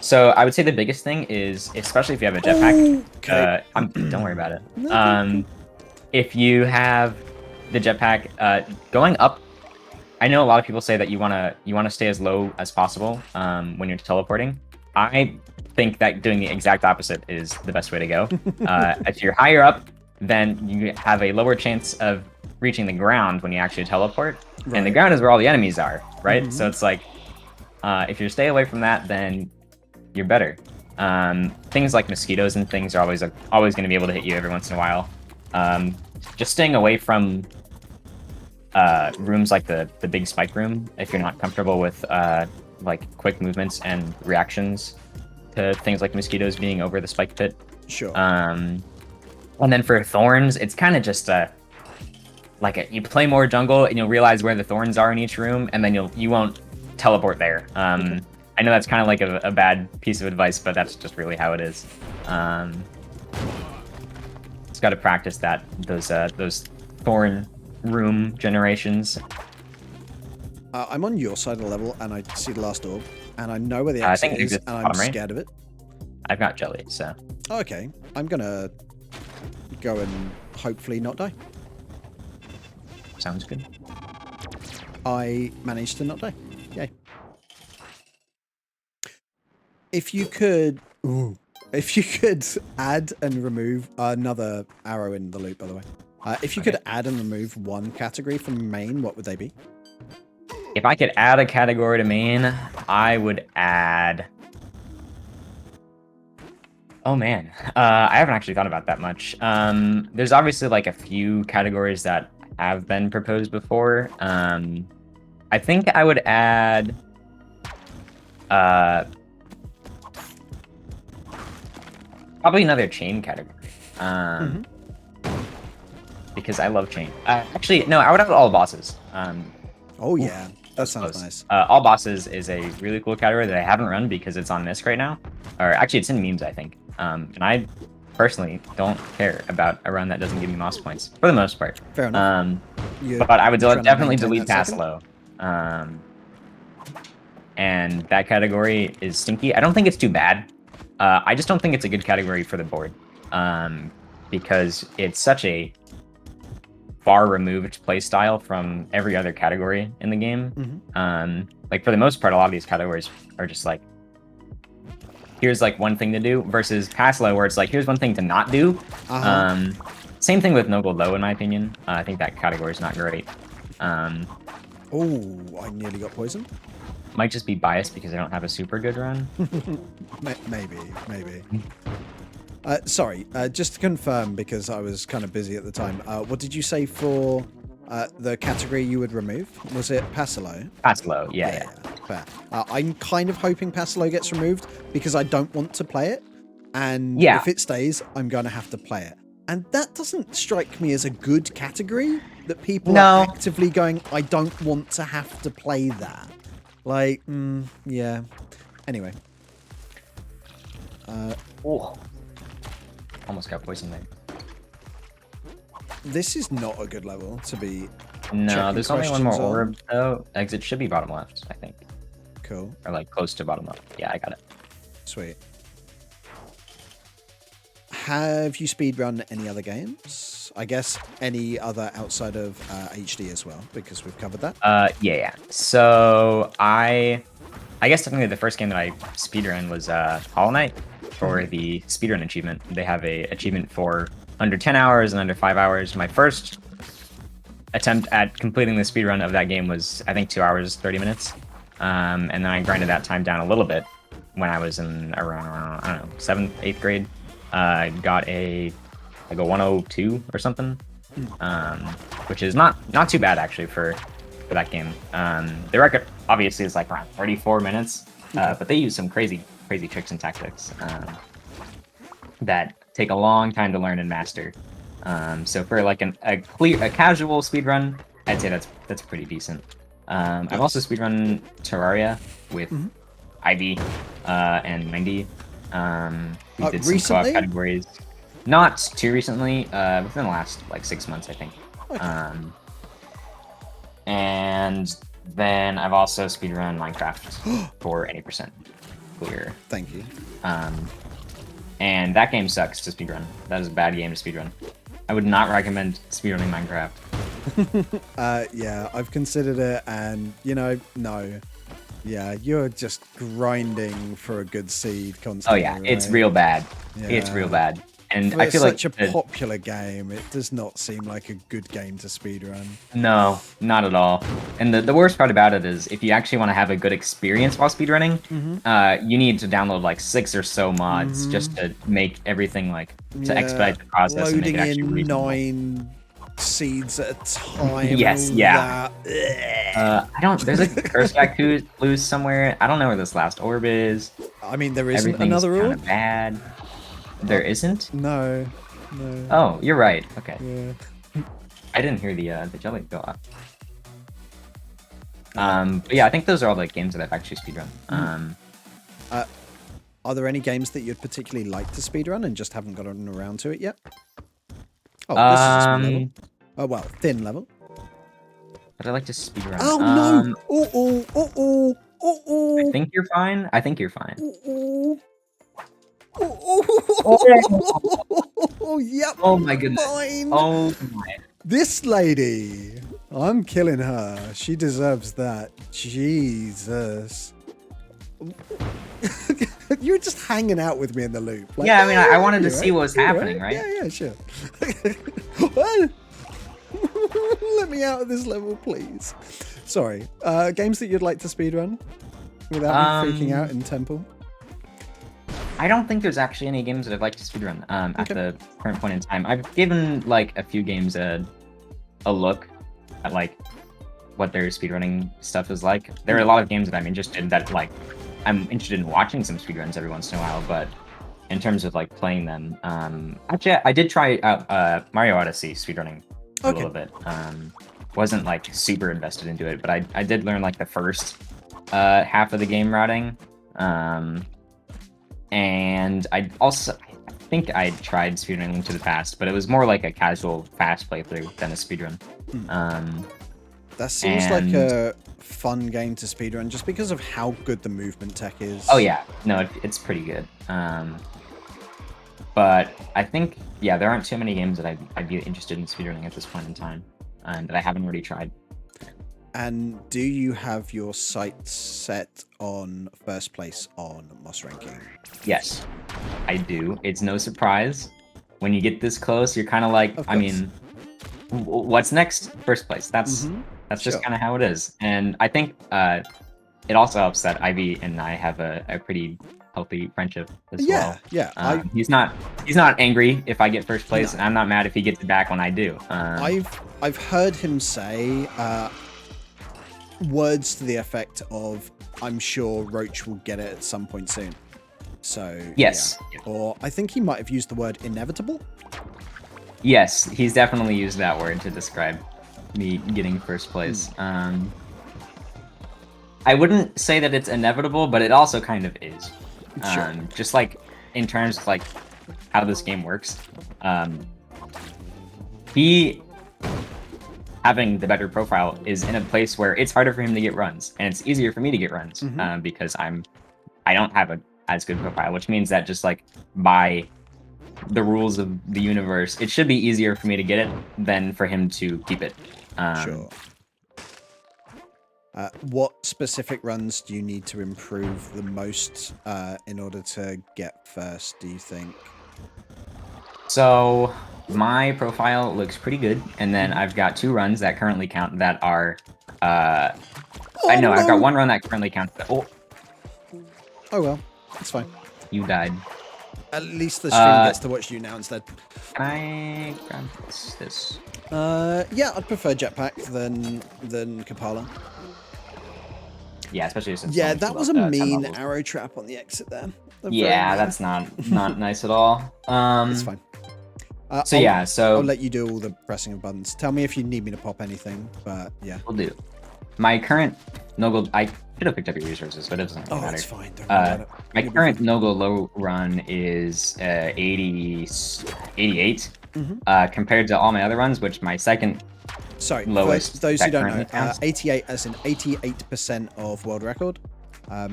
so I would say the biggest thing is, especially if you have a jetpack, Okay. don't worry about it. No. If you have the jetpack, going up, I know a lot of people say that you wanna stay as low as possible when you're teleporting. I think that doing the exact opposite is the best way to go. If you're higher up, then you have a lower chance of reaching the ground when you actually teleport, and the ground is where all the enemies are, right? So it's like, if you stay away from that, then you're better. Things like mosquitoes and things are always going to be able to hit you every once in a while. Just staying away from rooms like the big spike room if you're not comfortable with like quick movements and reactions to things like mosquitoes being over the spike pit. Sure. And then for thorns, it's kind of just you play more jungle and you'll realize where the thorns are in each room, and then you won't teleport there. I know that's kind of like a bad piece of advice, but that's just really how it is. Just got to practice those thorn room generations. I'm on your side of the level, and I see the last orb, and I know where the I exit think it is, exists and I'm bottom right. scared of it. I've got jelly, so Okay, I'm gonna go and hopefully not die. sounds good. I managed to not die. Yay. If you could add and remove another arrow in the loop, by the way. If you could add and remove one category from main, what would they be? If I could add a category to main, I would add... Oh man, I haven't actually thought about that much. There's obviously like a few categories that have been proposed before. I think I would add probably another chain category. Because I love chain. Actually, no, I would have all bosses. Oh yeah, that sounds close. nice. All bosses is a really cool category that I haven't run because it's on MISC right now. Or actually, it's in memes, I think. And I personally don't care about a run that doesn't give me moss points for the most part. Fair enough. But I would definitely maintain delete that pass second? low. And that category is stinky. I don't think it's too bad. I just don't think it's a good category for the board. Because it's such a far removed playstyle from every other category in the game. Like for the most part, a lot of these categories are just like, here's like one thing to do versus pass low where it's like, here's one thing to not do. Same thing with no gold low in my opinion. I think that category is not great. Oh, I nearly got poisoned. Might just be biased because I don't have a super good run. Maybe. Sorry, just to confirm, because I was kind of busy at the time, what did you say for the category you would remove? Was it Passalo? Passalo, yeah. Fair. I'm kind of hoping Passalo gets removed because I don't want to play it. And Yeah. if it stays, I'm going to have to play it. And that doesn't strike me as a good category, that people are actively going, I don't want to have to play that. Like, yeah. Anyway. Almost got poisoned there. This is not a good level to be. No, there's only one more questions on. orb though. Exit should be bottom left, I think. Cool. Or like close to bottom left. Yeah, I got it. Sweet. Have you speedrun any other games? I guess any other outside of HD as well, because we've covered that. Yeah. So I guess technically the first game that I speedrun was Hollow Knight for the speedrun achievement. They have a achievement for under 10 hours and under 5 hours. My first attempt at completing the speedrun of that game was, I think, 2 hours, 30 minutes. And then I grinded that time down a little bit when I was in around, I don't know, 7th, 8th grade. Got a 102 or something, which is not too bad actually for that game. The record obviously is like around 34 minutes, but they use some crazy tricks and tactics that take a long time to learn and master. So for like a casual speedrun, I'd say that's pretty decent. I've also speedrun Terraria with Ivy and 90. We did some co-op categories. Not too recently, within the last like 6 months, I think. Okay. And then I've also speedrun Minecraft for any percent clear. Thank you. And that game sucks to speedrun. That is a bad game to speedrun. I would not recommend speedrunning Minecraft. Yeah, I've considered it, and no. Yeah, you're just grinding for a good seed constantly. Oh yeah, right? It's real bad. Yeah. It's real bad. And For I feel like such a popular game, it does not seem like a good game to speedrun. No, not at all. And the worst part about it is, if you actually want to have a good experience while speedrunning, you need to download like 6 or so mods just to make everything like to expedite the process and make it actually reasonable. 9 seeds at a time. Yes, yeah. I don't. There's a curse back loose somewhere. I don't know where this last orb is. I mean, there isn't another orb. Kind of bad. There isn't? No. Oh, you're right. Okay. Yeah. I didn't hear the jelly go off. But yeah, I think those are all the games that I've actually speedrun. Are there any games that you'd particularly like to speedrun and just haven't gotten around to it yet? Oh, this is a small level. Oh, well, thin level. But I like to speedrun. Oh, no! I think you're fine. Oh, yep. Oh my goodness. Fine. Oh my. This lady. I'm killing her. She deserves that. Jesus. You're just hanging out with me in the loop. Like, yeah, I mean, I wanted to see what was happening, right? Yeah, sure. What? Let me out of this level, please. Sorry. Games that you'd like to speedrun without me freaking out in Temple? I don't think there's actually any games that I'd like to speedrun at the current point in time. I've given like a few games a a look at like what their speedrunning stuff is like. There are a lot of games that I'm interested in watching some speedruns every once in a while, but in terms of like playing them, actually I did try out Mario Odyssey speedrunning a little bit. Wasn't like super invested into it, but I did learn like the first half of the game routing. And I think I tried speedrunning Link to the Past, but it was more like a casual fast playthrough than a speedrun. That seems like a fun game to speedrun just because of how good the movement tech is. Oh yeah, no, it's pretty good. But I think, yeah, there aren't too many games that I'd be interested in speedrunning at this point in time, that I haven't already tried. And do you have your sights set on first place on Moss ranking? Yes, I do. It's no surprise. When you get this close, you're kind of like, I mean, what's next? First place. That's just kind of how it is. And I think it also helps that Ivy and I have a pretty healthy friendship as well. Yeah. He's not angry if I get first place, and I'm not mad if he gets it back when I do. I've heard him say words to the effect of, "I'm sure Roach will get it at some point soon." So yes, yeah. Or I think he might have used the word inevitable. Yes, he's definitely used that word to describe me getting first place. I wouldn't say that it's inevitable, but it also kind of is. Sure. Just like in terms of like how this game works, he having the better profile is in a place where it's harder for him to get runs, and it's easier for me to get runs because I don't have a as good profile, which means that just like by the rules of the universe, it should be easier for me to get it than for him to keep it. Sure. What specific runs do you need to improve the most in order to get first, do you think? So my profile looks pretty good, and then I've got 2 runs that currently count that are I've got 1 run that currently counts that, oh well, it's fine. You died. At least the stream gets to watch you now instead. Can I grab this? Yeah, I'd prefer Jetpack than Kapala. Yeah, especially since that was a mean arrow trap on the exit there. Yeah, that's not nice at all. It's fine. So I'll let you do all the pressing of buttons. Tell me if you need me to pop anything, but yeah. We'll do. My current no gold, I should have picked up your resources, but it doesn't matter. It's fine. Don't worry about it. My current no go low run is 88 compared to all my other runs, which my second lowest. For those who don't know, 88 as in 88% of world record.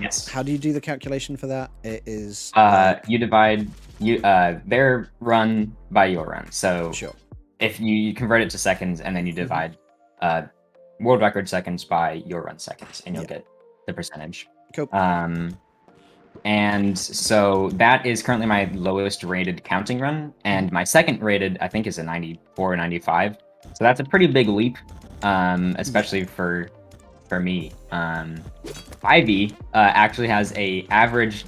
Yes. How do you do the calculation for that? It is you divide their run by your run. So if you convert it to seconds and then you divide world record seconds by your run seconds, and you'll get the percentage. Cool. And so that is currently my lowest rated counting run, and my second rated I think is a 94 or 95. So that's a pretty big leap, especially for me. Ivy actually has a average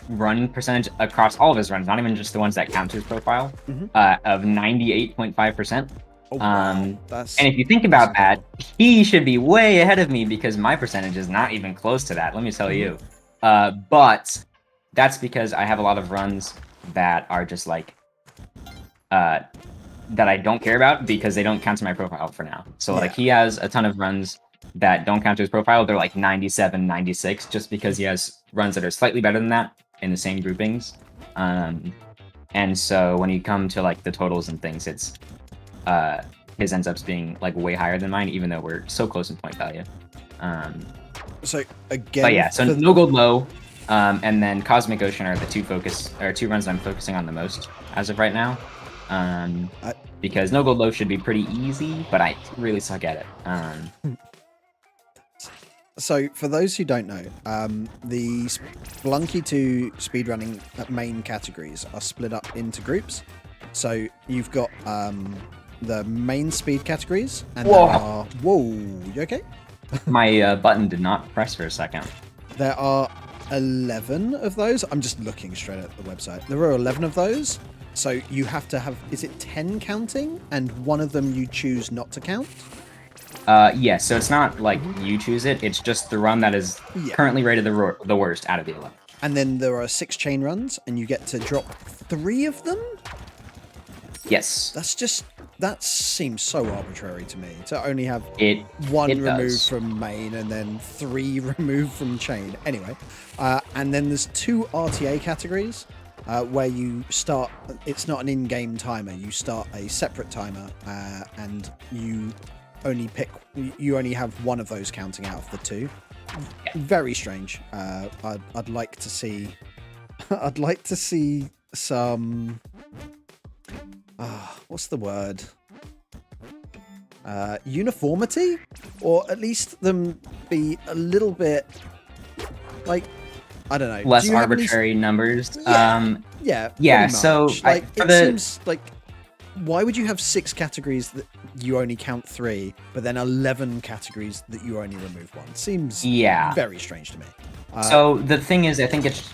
run percentage across all of his runs, not even just the ones that count to his profile, of 98.5%. Oh, wow. And if you think about that, he should be way ahead of me because my percentage is not even close to that, let me tell you. But that's because I have a lot of runs that are just like that I don't care about because they don't count to my profile for now. So like he has a ton of runs that don't count to his profile. They're like 97, 96, just because he has runs that are slightly better than that in the same groupings. And so when you come to like the totals and things, it's his ends up being like way higher than mine, even though we're so close in point value. So again, but yeah, so no gold low, and then Cosmic Ocean are the 2 runs I'm focusing on the most as of right now. Because no gold low should be pretty easy, but I really suck at it. So for those who don't know, the Spelunky 2 speedrunning main categories are split up into groups. So you've got the main speed categories, and there are... Whoa, you okay? My button did not press for a second. There are 11 of those. I'm just looking straight at the website. There are 11 of those. So you have to have, is it 10 counting? And one of them you choose not to count? Yes, so it's not like you choose it, it's just the run that is currently rated the worst out of the 11. And then there are 6 chain runs, and you get to drop 3 of them? Yes. That seems so arbitrary to me, to only have one removed from main and then 3 removed from chain. Anyway, and then there's 2 RTA categories where you start, it's not an in-game timer, you start a separate timer and you only have one of those counting out of the 2. Yeah. Very strange. I'd like to see I'd like to see some what's the word? Uniformity? Or at least them be a little bit like, I don't know. Less arbitrary numbers. Yeah. So like it seems like, why would you have 6 categories that you only count 3, but then 11 categories that you only remove 1? Seems very strange to me. So the thing is, I think it's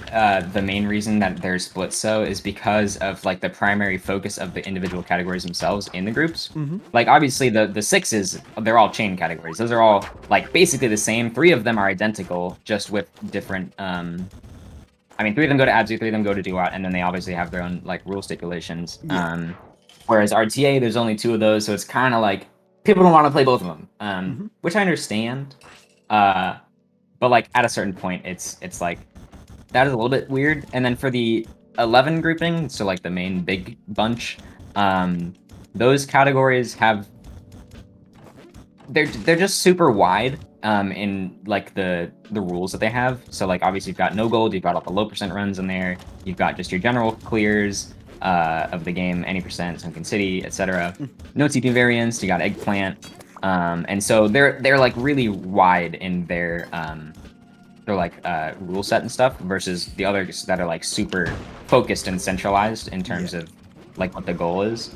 the main reason that they're split so is because of like the primary focus of the individual categories themselves in the groups. Like obviously the 6s, they're all chain categories. Those are all like basically the same. 3 of them are identical, just with different. I mean, 3 of them go to Abzu, 3 of them go to Duat, and then they obviously have their own like rule stipulations. Yeah. Whereas RTA, there's only 2 of those, so it's kind of like people don't want to play both of them, which I understand. But like at a certain point, it's like that is a little bit weird. And then for the 11 grouping, so like the main big bunch, those categories have they're just super wide in like the rules that they have. So like obviously you've got no gold, you've got all the low percent runs in there, you've got just your general clears of the game, any percent, Sunken City, etc. No TP variants, you got eggplant. And so they're like really wide in their rule set and stuff versus the others that are like super focused and centralized in terms of like what the goal is.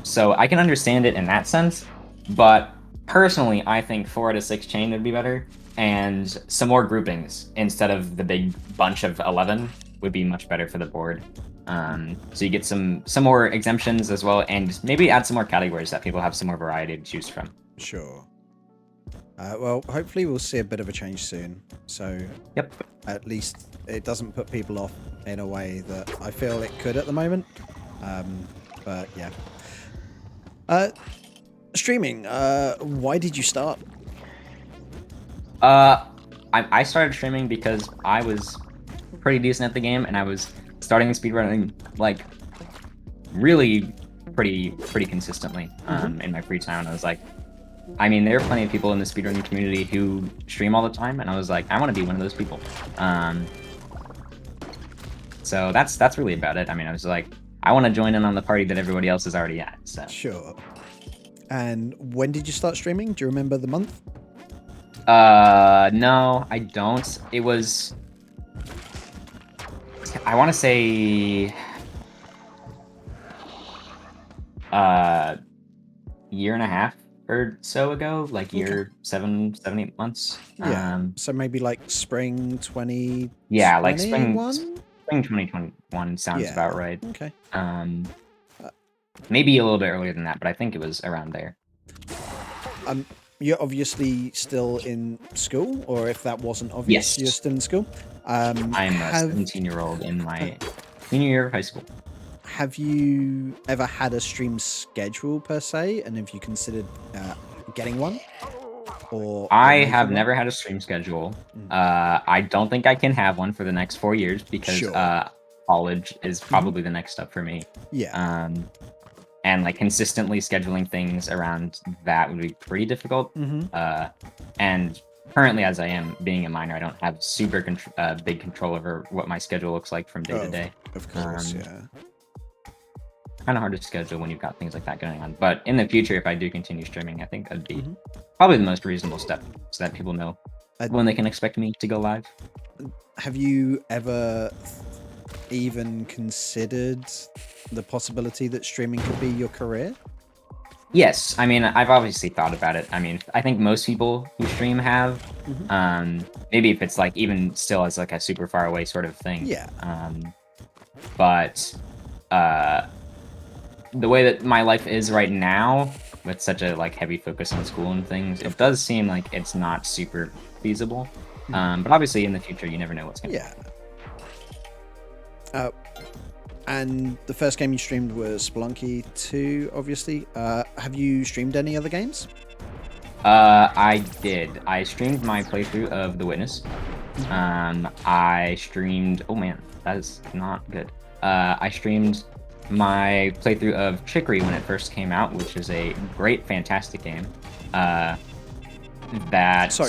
So I can understand it in that sense, but personally I think 4 out of 6 chain would be better, and some more groupings instead of the big bunch of 11 would be much better for the board. So you get some more exemptions as well, and maybe add some more categories that people have some more variety to choose from. Sure. Well, hopefully we'll see a bit of a change soon. So at least it doesn't put people off in a way that I feel it could at the moment. But yeah. Streaming. Why did you start? I started streaming because I was pretty decent at the game, and I was starting speedrunning like really pretty consistently in my free time. And I was like, I mean, there are plenty of people in the speedrunning community who stream all the time, and I was like, I want to be one of those people. So that's really about it. I mean, I was like, I want to join in on the party that everybody else is already at. So sure. And when did you start streaming? Do you remember the month? No, I don't. It was, I want to say, year and a half or so ago, like year 7, 8 months. Yeah. So maybe like spring 20. Yeah, like spring 2021 sounds about right. Okay. Maybe a little bit earlier than that, but I think it was around there. You're obviously still in school, or if that wasn't obvious, you're still in school. I'm a 17-year-old in my senior year of high school. Have you ever had a stream schedule per se, and have you considered getting one? Or I have never had a stream schedule. I don't think I can have one for the next 4 years because college is probably the next step for me. Yeah. And like consistently scheduling things around that would be pretty difficult. And currently, as I am being a minor, I don't have super big control over what my schedule looks like from day to day. Of course, yeah. Kind of hard to schedule when you've got things like that going on. But in the future, if I do continue streaming, I think that'd be probably the most reasonable step, so that people know when they can expect me to go live. Have you ever even considered the possibility that streaming could be your career? Yes, I mean, I've obviously thought about it. I mean, I think most people who stream have. Maybe if it's like even still as like a super far away sort of thing. Yeah. But the way that my life is right now, with such a like heavy focus on school and things, it does seem like it's not super feasible. But obviously, in the future, you never know what's gonna. Yeah. And the first game you streamed was Spelunky 2, obviously. Have you streamed any other games? I did. I streamed my playthrough of The Witness. I streamed. Oh man, that is not good. I streamed my playthrough of Chicory when it first came out, which is a great, fantastic game. Sorry,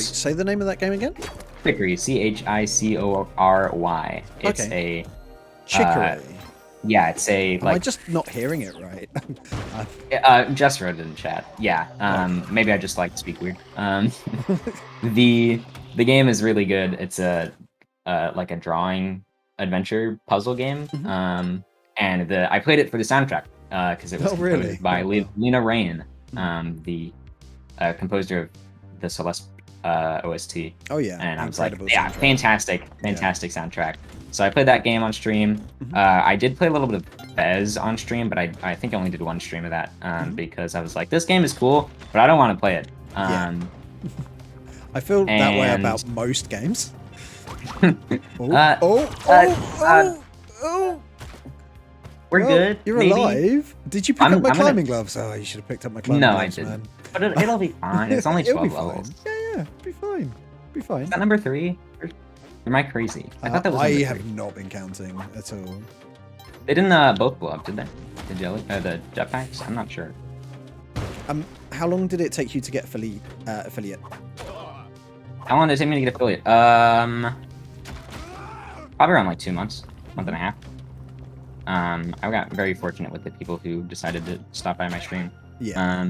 say the name of that game again. Chicory, Chicory. It's okay. a Chicory. Yeah, it's a like. Am I just not hearing it right? Just wrote it in chat. Yeah. Maybe I just like to speak weird. The game is really good. It's a like a drawing adventure puzzle game. And I played it for the soundtrack because it was composed by Lena Raine, the composer of the Celeste OST. Oh yeah. And I was like, yeah, fantastic soundtrack. So I played that game on stream. I did play a little bit of Fez on stream, but I think I only did one stream of that because I was like, this game is cool, but I don't want to play it. I feel that way about most games. We're good. You're maybe. Alive. Did you pick up my climbing gloves? Oh, you should have picked up my climbing gloves. No, I didn't. But it'll be fine. It's only 12 levels. Yeah, be fine. Be fine. Is that number 3? Am I crazy? I thought that was. I have not been counting at all. They didn't both blow up, did they? The the jetpacks? I'm not sure. How long did it take you to get affiliate? How long did it take me to get affiliate? Probably around like 2 months, month and a half. I got very fortunate with the people who decided to stop by my stream. Yeah.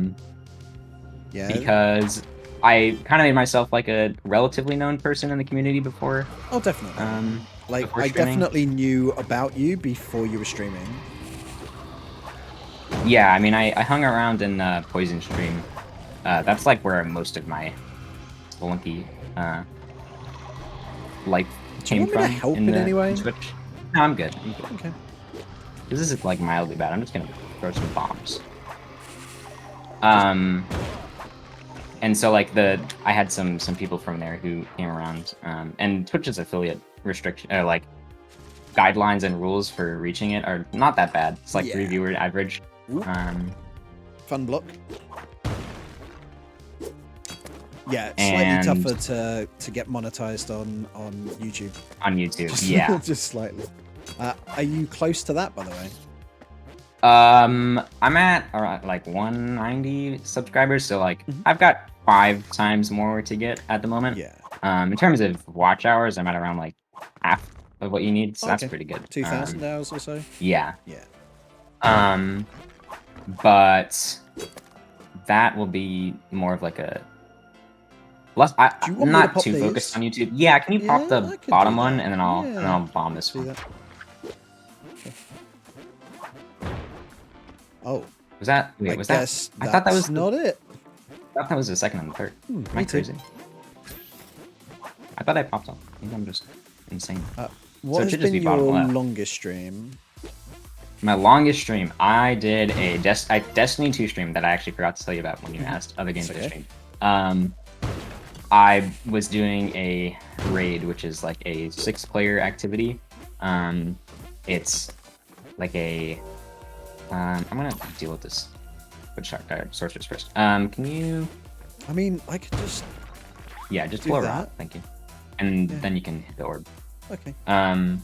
Because I kind of made myself like a relatively known person in the community before. Oh, definitely. Like I definitely knew about you before you were streaming. Yeah, I mean, I hung around in Poison stream. That's like where most of my Spelunky life came from. Do you want me to help in any way? Switch. No, I'm good. Okay. This is like mildly bad. I'm just gonna throw some bombs. And so like I had some people from there who came around, and Twitch's affiliate restriction like guidelines and rules for reaching it are not that bad. It's like 3 viewer average. Fun block. Yeah, slightly tougher to get monetized on YouTube. On YouTube, yeah. Just slightly. Are you close to that, by the way? I'm at around like 190 subscribers, so like I've got 5 times more to get at the moment. Yeah. In terms of watch hours, I'm at around like half of what you need, so that's pretty good. 2,000 hours or so. Yeah. Yeah. But that will be more of like a. I'm not too focused on YouTube. Yeah, can you pop the bottom one and then I'll bomb this one. Okay. Oh. Was that? Wait, was that? I thought that was not it. I thought that was the second and the third. Am I crazy? I thought I popped up. Maybe I'm just insane. What has been your longest stream? My longest stream, I did a Destiny 2 stream that I actually forgot to tell you about when you asked other games I streamed. I was doing a raid, which is like a 6-player activity. It's like a. I'm gonna deal with this. Sorcerers first. Can you? I mean, I could just. Yeah, just blow that. Thank you. And then you can hit the orb. Okay. I'm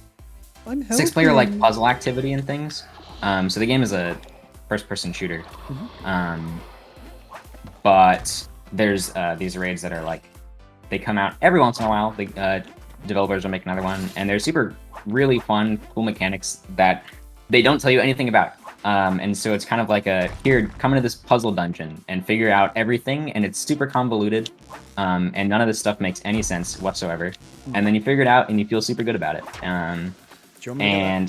6-player like puzzle activity and things. So the game is a first-person shooter. But there's these raids that are like, they come out every once in a while. The developers will make another one, and they're really fun, cool mechanics that they don't tell you anything about. And so it's kind of like here, come into this puzzle dungeon and figure out everything, and it's super convoluted, and none of this stuff makes any sense whatsoever. And then you figure it out, and you feel super good about it. And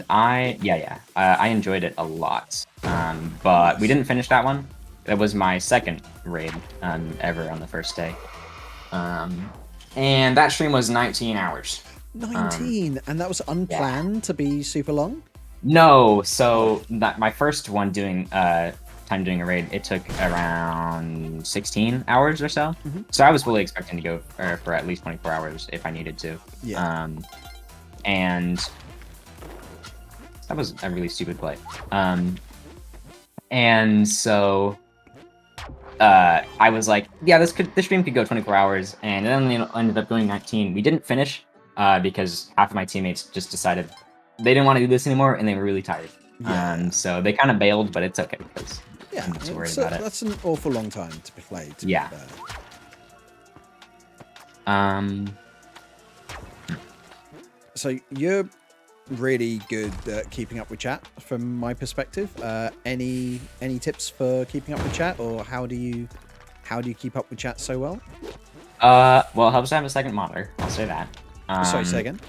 I enjoyed it a lot. But we didn't finish that one. That was my second raid ever on the first day. And that stream was 19 hours. 19? And that was unplanned to be super long? No, so that my first one time doing a raid, it took around 16 hours or so. Mhm. So I was fully expecting to go for at least 24 hours if I needed to. Yeah. And that was a really stupid play. And so I was like, yeah, this stream could go 24 hours, and it only ended up going 19. We didn't finish because half of my teammates just decided they didn't want to do this anymore, and they were really tired. Yeah. So they kind of bailed, but it's okay because Yeah, I'm not too worried about it. that's an awful long time to be played. To Yeah. Be fair. So you're really good at keeping up with chat, from my perspective. Any tips for keeping up with chat, or how do you keep up with chat so well? Well, it helps to have a second monitor. I'll say that. Sorry, say again.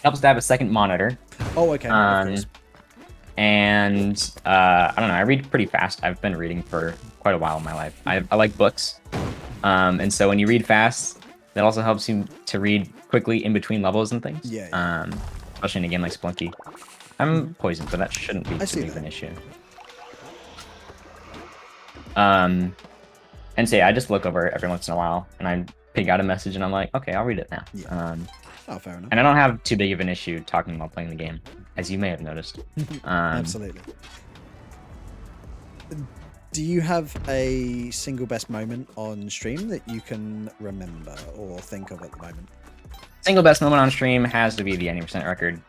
Helps to have a second monitor. Oh, okay. Of course. And I don't know. I read pretty fast. I've been reading for quite a while in my life. I like books, and so when you read fast, that also helps you to read quickly in between levels and things. Yeah. Especially in a game like Spelunky. I'm poisoned, but that shouldn't be too big of an issue. And so yeah, I just look over it every once in a while, and I pick out a message, and I'm like, okay, I'll read it now. Yeah. Oh, fair enough. And I don't have too big of an issue talking while playing the game, as you may have noticed. Absolutely. Do you have a single best moment on stream that you can remember or think of at the moment? Single best moment on stream has to be the 80% record.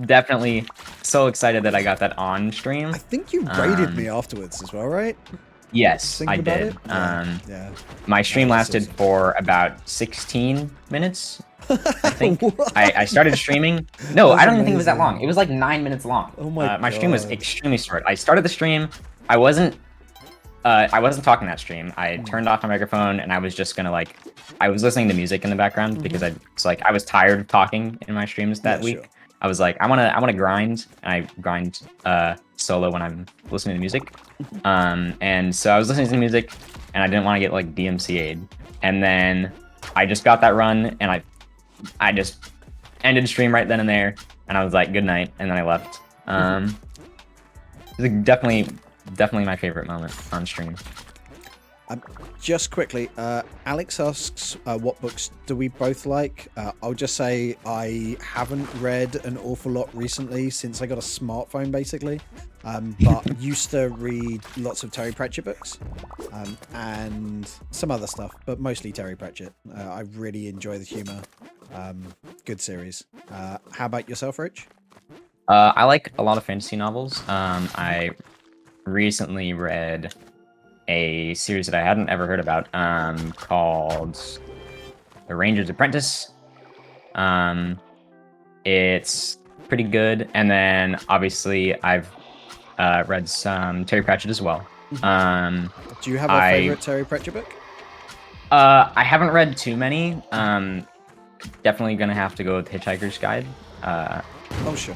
Definitely so excited that I got that on stream. I think you raided me afterwards as well, right? Yes, I did. Yeah. My stream lasted for about 16 minutes, I think. I started streaming. No, I don't even think it was that long. It was like 9 minutes long. Oh my God. My stream was extremely short. I started the stream. I wasn't talking that stream. I turned off my microphone, and I was just gonna I was listening to music in the background because I was tired of talking in my streams that week. Sure. I was like, I wanna grind, and I grind solo when I'm listening to music. And so I was listening to the music, and I didn't want to get DMCA'd. And then I just got that run, and I just ended the stream right then and there, and I was like, good night, and then I left. It was definitely my favorite moment on stream. Just quickly, Alex asks, what books do we both like? I'll just say I haven't read an awful lot recently since I got a smartphone, basically. But used to read lots of Terry Pratchett books and some other stuff, but mostly Terry Pratchett. I really enjoy the humor. Good series. How about yourself, Rich? I like a lot of fantasy novels. I recently read a series that I hadn't ever heard about called The Ranger's Apprentice. It's pretty good. And then obviously I've read some Terry Pratchett as well. Do you have a favorite Terry Pratchett book? I haven't read too many. Definitely gonna have to go with Hitchhiker's Guide. Oh, sure.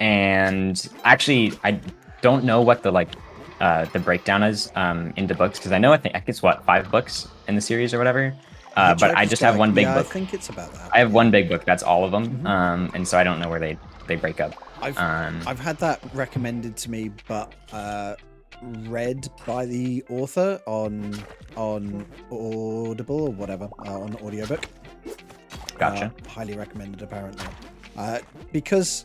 And actually, I don't know what the breakdown is into books, because I know I think it's 5 books in the series or whatever. But I just have one big book. I think it's about that. I have one big book. That's all of them. And so I don't know where they break up. I've had that recommended to me, but read by the author on Audible or whatever, on audiobook. Gotcha. Highly recommended, apparently. Because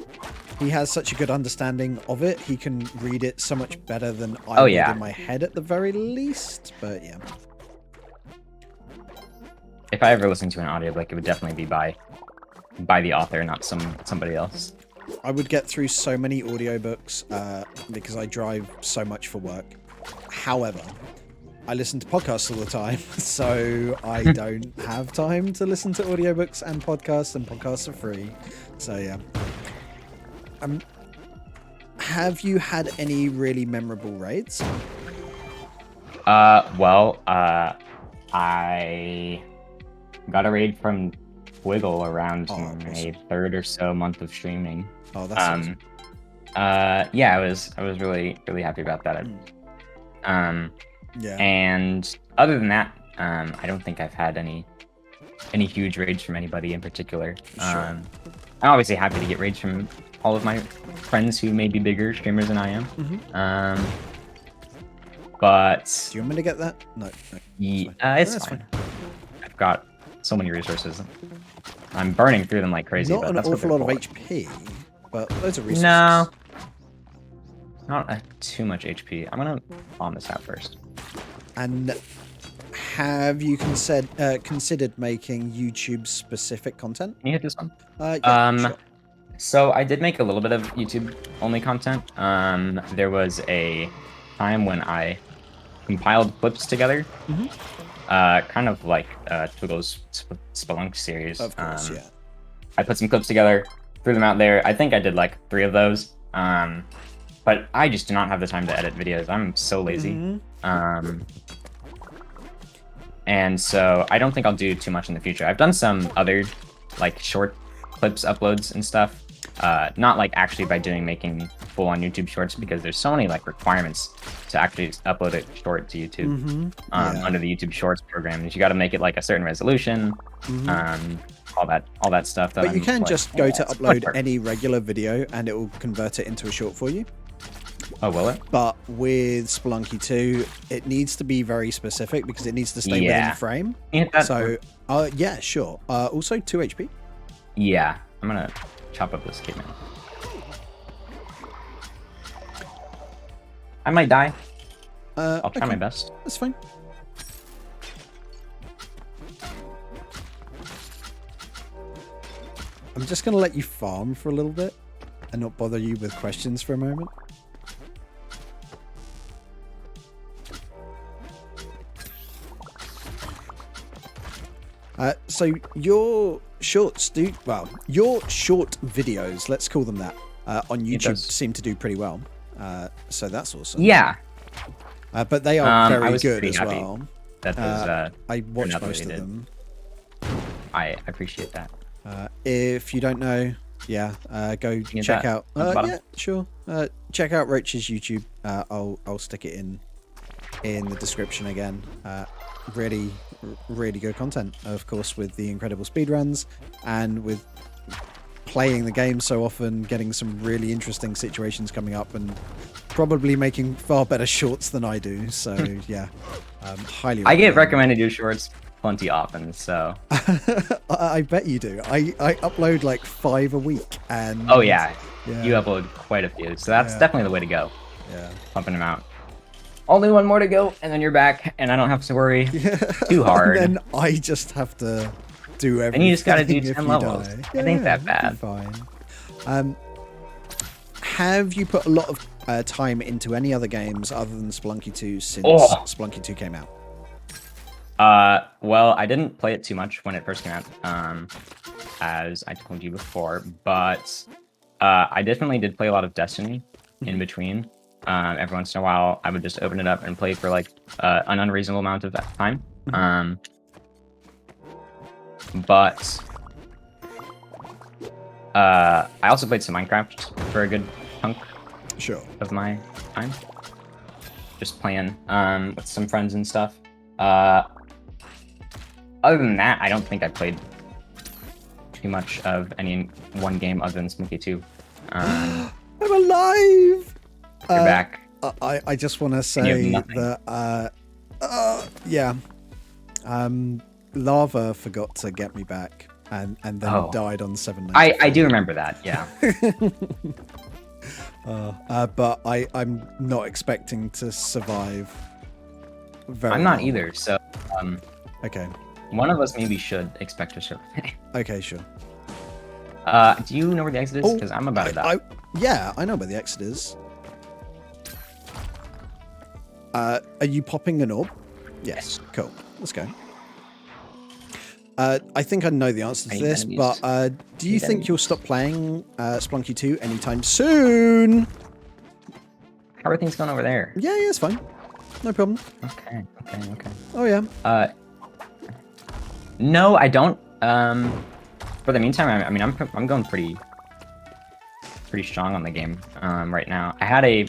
he has such a good understanding of it, he can read it so much better than I would in my head at the very least. But yeah. If I ever listen to an audiobook, it would definitely be by the author, not somebody else. I would get through so many audiobooks because I drive so much for work. However, I listen to podcasts all the time, so I don't have time to listen to audiobooks and podcasts are free. So yeah. Have you had any really memorable raids? Well, I got a raid from Wiggle around my third or so month of streaming. Oh, that's awesome. Yeah, I was really happy about that. Yeah. And other than that, I don't think I've had any huge raids from anybody in particular. Sure. I'm obviously happy to get raids from all of my friends who may be bigger streamers than I am. But Do you want me to get that? No. it's fine. I've got so many resources. I'm burning through them like crazy. Not but an that's awful what lot of they're for. HP, but loads of resources. No, not too much HP. I'm gonna bomb this out first. And have you considered making YouTube-specific content? Can you hit this one? Yeah, sure. So I did make a little bit of YouTube-only content. There was a time when I compiled clips together, kind of like Twiggle's Spelunky series. Of course, yeah. I put some clips together, threw them out there. I think I did like 3 of those. But I just do not have the time to edit videos. I'm so lazy. And so I don't think I'll do too much in the future. I've done some other like short clips uploads and stuff. Not like actually by making full-on YouTube shorts, because there's so many like requirements to actually upload a short to YouTube under the YouTube Shorts program. You got to make it like a certain resolution, all that stuff. But you can just go to upload any regular video and it will convert it into a short for you. Oh, will it? But with Spelunky 2, it needs to be very specific because it needs to stay within frame. So, yeah, sure. Also, 2 HP. Yeah, I'm gonna chop up this caveman. I might die. I'll try my best. That's fine. I'm just going to let you farm for a little bit and not bother you with questions for a moment. So your shorts your short videos, let's call them that, on YouTube seem to do pretty well. So that's awesome. Yeah. But they are very good as happy well. That was, I watched most of them. I appreciate that. If you don't know, go check out. Yeah, sure. Check out Roach's YouTube. I'll stick it in the description again. Really good content, of course, with the incredible speedruns and with playing the game so often, getting some really interesting situations coming up, and probably making far better shorts than I do. So yeah, highly. I get recommended your shorts plenty often, so I bet you do. I upload like 5 a week, and you upload quite a few, so that's definitely the way to go. Yeah, pumping them out. Only 1 more to go, and then you're back, and I don't have to worry too hard. And then I just have to do everything. And you just gotta do 10 levels. Yeah, I think that bad. Fine. Have you put a lot of time into any other games other than Spelunky 2 since Spelunky 2 came out? Well, I didn't play it too much when it first came out, as I told you before, but I definitely did play a lot of Destiny in between. Every once in a while, I would just open it up and play for like an unreasonable amount of time. But I also played some Minecraft for a good chunk of my time. Just playing with some friends and stuff. Other than that, I don't think I played too much of any one game other than Spelunky 2. I'm alive! You're back. I just want to say that, Lava forgot to get me back and then died on 7 nights. I do remember that, yeah. But I'm not expecting to survive very I'm not long. either, so okay. One of us maybe should expect to survive. Okay, sure. Do you know where the exit is? Because I'm about to die. Yeah, I know where the exit is. Are you popping an orb? Yes. Cool. Let's go. I think I know the answer to this, but do you think you'll stop playing Spelunky 2 anytime soon? How are things going over there? Yeah, it's fine. No problem. Okay. Oh, yeah. No, I don't. For the meantime, I mean, I'm going pretty strong on the game right now. I had a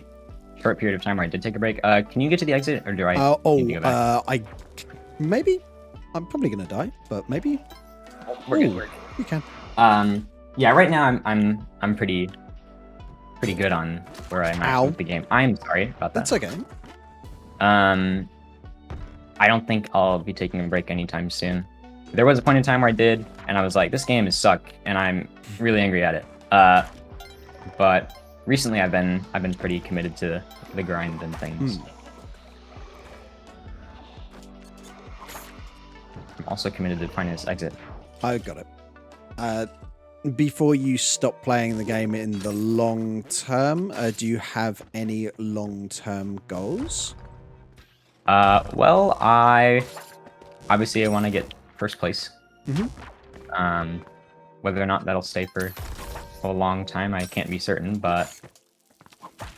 short period of time where I did take a break. Can you get to the exit, or do I need to go back? Maybe. I'm probably gonna die, but maybe. We're good. You can. Yeah, right now I'm pretty pretty good on where I'm at Ow. with the game. I'm sorry about that. That's okay. I don't think I'll be taking a break anytime soon. There was a point in time where I did, and I was like, this game is suck, and I'm really angry at it. But recently I've been pretty committed to the grind and things. I'm also committed to finding this exit. I got it. Before you stop playing the game in the long term, do you have any long-term goals? Well, I want to get first place. Whether or not that'll stay for a long time, I can't be certain, but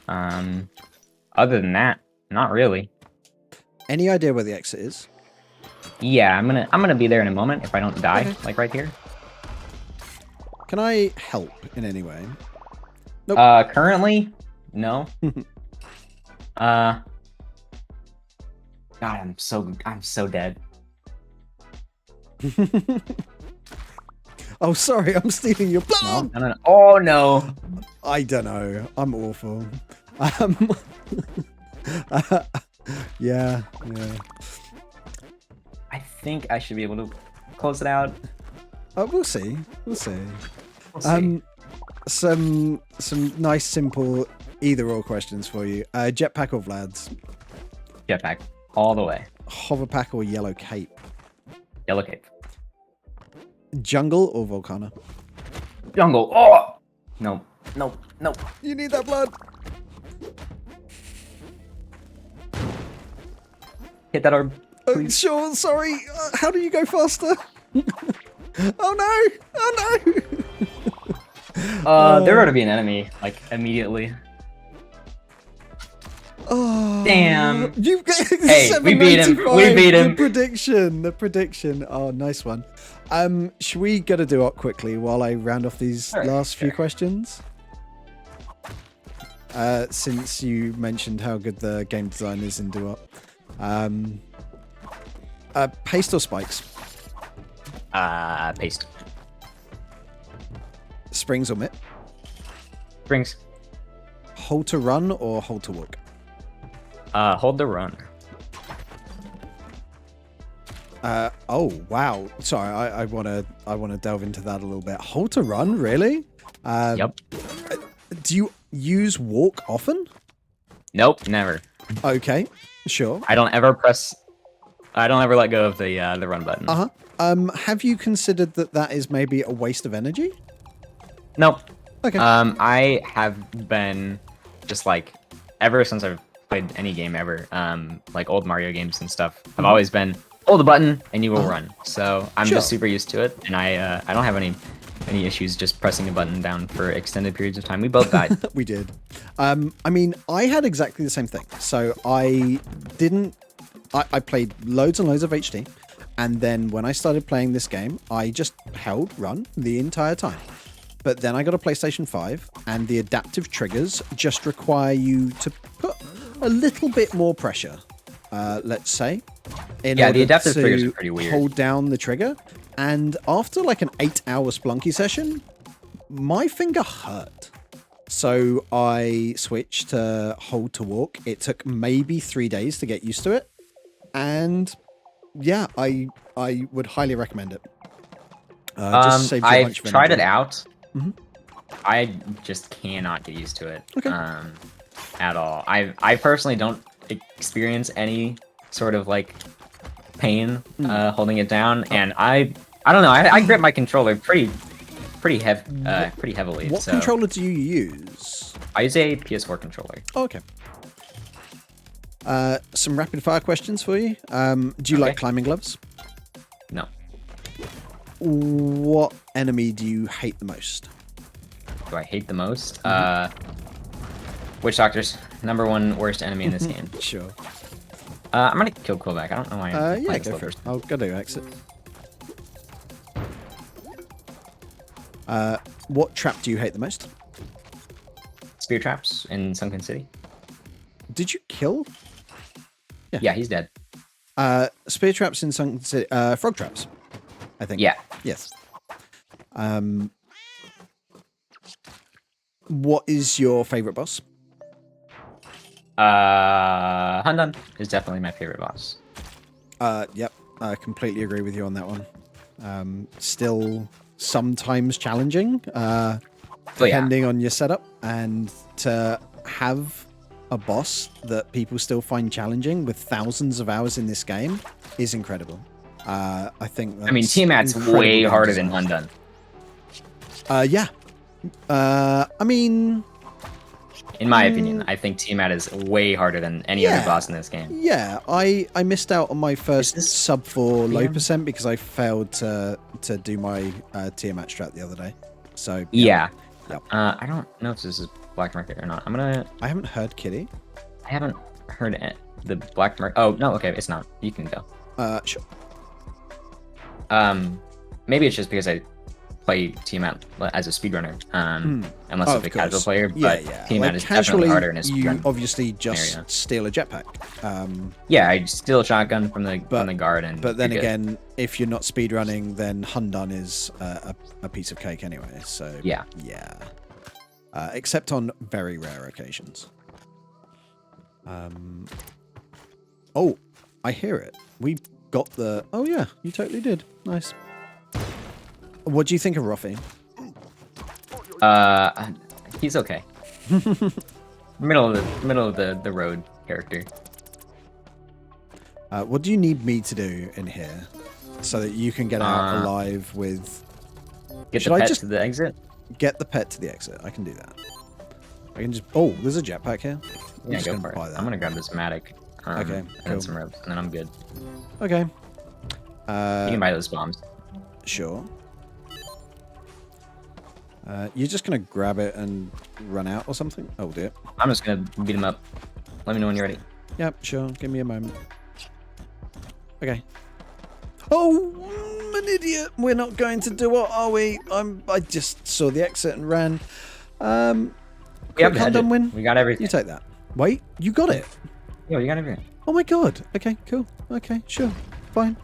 other than that, not really. Any idea where the exit is? Yeah, I'm gonna be there in a moment if I don't die, Okay. like right here. Can I help in any way? Nope. Currently, no. God, I'm so dead. Oh, sorry, I'm stealing your blood. No. Oh no. I don't know. I'm awful. Yeah. I think I should be able to close it out. We'll see. We'll see. We'll see. Some nice, simple either/or questions for you. Jetpack or Vlad's? Jetpack all the way. Hoverpack or Yellow Cape? Yellow cape. Jungle or Volcana? Jungle. Oh no. You need that blood. Hit that orb, please. Sure. Sorry. How do you go faster? Oh no! Oh no! There ought to be an enemy like immediately. Oh, damn! You get Hey, we beat him. We beat him. The prediction. Oh, nice one. Should we get a do-up quickly while I round off these last few questions? Since you mentioned how good the game design is in do-up. Paste or spikes? Paste. Springs or mitt? Springs. Hold to run or hold to walk? Hold the run. Oh wow. Sorry, I wanna delve into that a little bit. Hold to run, really? Yep. Do you use walk often? Nope, never. Okay, sure. I don't ever let go of the run button. Have you considered that is maybe a waste of energy? Nope. Okay. I have been just like ever since I've played any game ever, like old Mario games and stuff. I've always been hold the button and you will run. So I'm just super used to it, and I don't have any issues just pressing a button down for extended periods of time. We both died. We did. I mean, I had exactly the same thing. So I played loads and loads of HT, and then when I started playing this game, I just held run the entire time. But then I got a PlayStation 5, and the adaptive triggers just require you to put a little bit more pressure, let's say. Yeah, the adaptive triggers are pretty weird. Hold down the trigger, and after like an 8-hour Spelunky session, my finger hurt. So I switched to hold to walk. It took maybe 3 days to get used to it. And yeah, I would highly recommend it. Just saves you a bunch of I've tried energy. it out. Mm-hmm. I just cannot get used to it. Okay. At all. I personally don't experience any sort of like pain holding it down, and I don't know. I grip my controller pretty heavily. What controller do you use? I use a PS4 controller. Oh, okay. Some rapid fire questions for you. Do you like climbing gloves? No. What enemy do you hate the most? Do I hate the most? Witch Doctors, #1 worst enemy in this game. Sure. I'm gonna kill Quillback. I don't know why. I'm Yeah, go for it. I'll go to exit. What trap do you hate the most? Spear traps in Sunken City. Did you kill? Yeah, he's dead. Spear traps in Sunken City. Frog traps, I think. Yeah. Yes. What is your favorite boss? Handan is definitely my favorite boss. Yep, I completely agree with you on that one. Still sometimes challenging, depending on your setup, and to have a boss that people still find challenging with thousands of hours in this game is incredible. I think that's I mean, Tiamat's incredible way game harder design. than Handan. Yeah. I mean, in my opinion, I think Tiamat is way harder than any other boss in this game. Yeah, I missed out on my first sub 4 low PM? percent because I failed to do my Tiamat strat the other day. So Yeah. Yep. I don't know if this is Black Market or not. I haven't heard Kitty. I haven't heard the Black Market. Oh no, okay, it's not. You can go. Sure. Maybe it's just because I play Tiamat as a speedrunner, unless I'm a casual player. But Tiamat is definitely harder in a speedrun. You obviously just area. steal a jetpack. Yeah, I steal a shotgun from the guard, and but then again, if you're not speedrunning, then Handan is a piece of cake anyway. So yeah. Except on very rare occasions. Oh, I hear it. We got the. Oh yeah, you totally did. Nice. What do you think of Ruffy? He's okay. middle of the road character. What do you need me to do in here so that you can get out alive with? Get the pet to the exit. Get the pet to the exit. I can do that. I can just. Oh, there's a jetpack here. Yeah, go for it. I'm gonna grab this Matic. Okay, and cool. some ropes, and then I'm good. Okay. You can buy those bombs. Sure. You're just gonna grab it and run out or something? Oh dear. I'm just gonna beat him up. Let me know when you're ready. Yep, sure. Give me a moment. Okay. Oh, I'm an idiot. We're not going to do it, are we? I just saw the exit and ran. Quick Handan win. We got everything. You take that. Wait, you got it. Yeah, you got everything. Oh my god. Okay, cool. Okay, sure. Fine.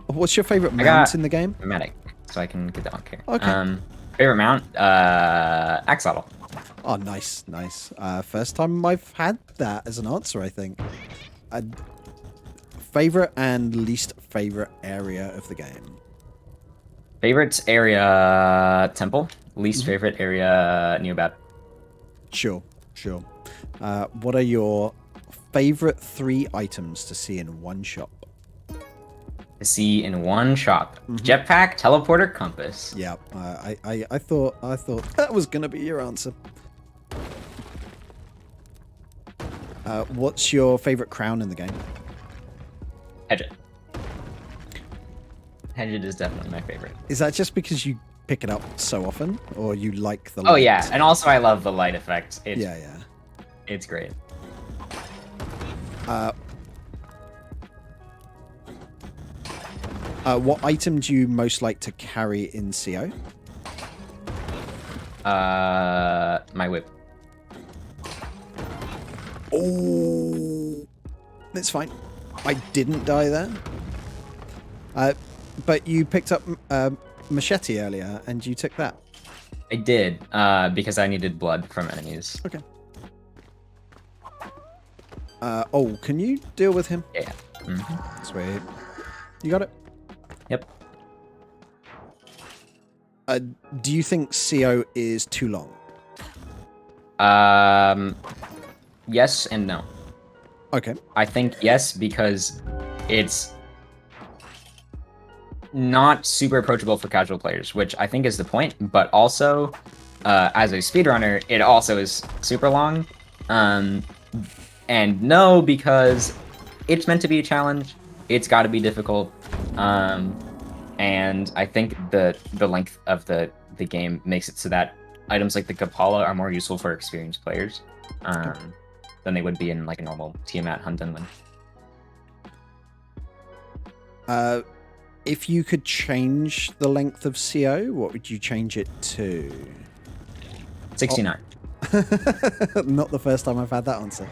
What's your favorite mount in the game? Matic, so I can get that one here. Okay. Favorite mount? Axolotl. Oh, nice, nice. First time I've had that as an answer, I think. Favorite and least favorite area of the game? Favorite area, Temple. Least favorite area, Neobad. Sure, sure. What are your favorite 3 items to see in one shop? To see in one shop. Jetpack, teleporter, compass. Yeah, I thought that was gonna be your answer. What's your favorite crown in the game? Hedget. Hedget is definitely my favorite. Is that just because you pick it up so often, or you like the light? Oh yeah, and also I love the light effect. Yeah. It's great. What item do you most like to carry in CO? My whip. Oh, it's fine. I didn't die there. But you picked up machete earlier, and you took that. I did, because I needed blood from enemies. Okay. Oh, can you deal with him? Yeah. Sweet. You got it? Yep. Do you think CO is too long? Yes and no. Okay. I think yes, because it's not super approachable for casual players, which I think is the point, but also, as a speedrunner, it also is super long. And no, because it's meant to be a challenge. It's got to be difficult. And I think the length of the game makes it so that items like the Kapala are more useful for experienced players than they would be in like a normal Tiamat Handan win. If you could change the length of CO, what would you change it to? 69. Not the first time I've had that answer.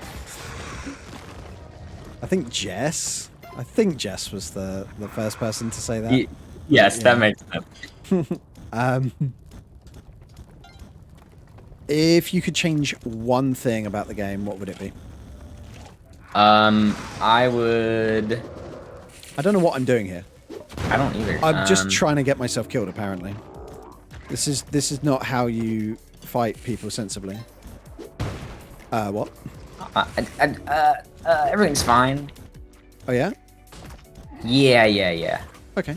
I think Jess was the first person to say that. Yes, that makes sense. If you could change one thing about the game, what would it be? I would. I don't know what I'm doing here. I don't either. I'm just trying to get myself killed, apparently. This is not how you fight people sensibly. What? Everything's fine. Oh, yeah? Yeah. Okay.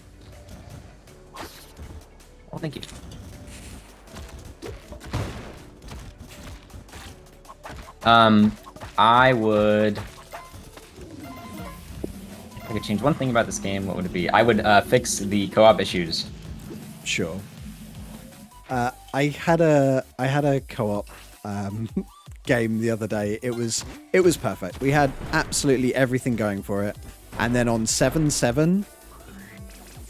Well, thank you. I would. If I could change one thing about this game, what would it be? I would fix the co-op issues. Sure. I had a co-op game the other day. It was perfect. We had absolutely everything going for it. And then on 7.7,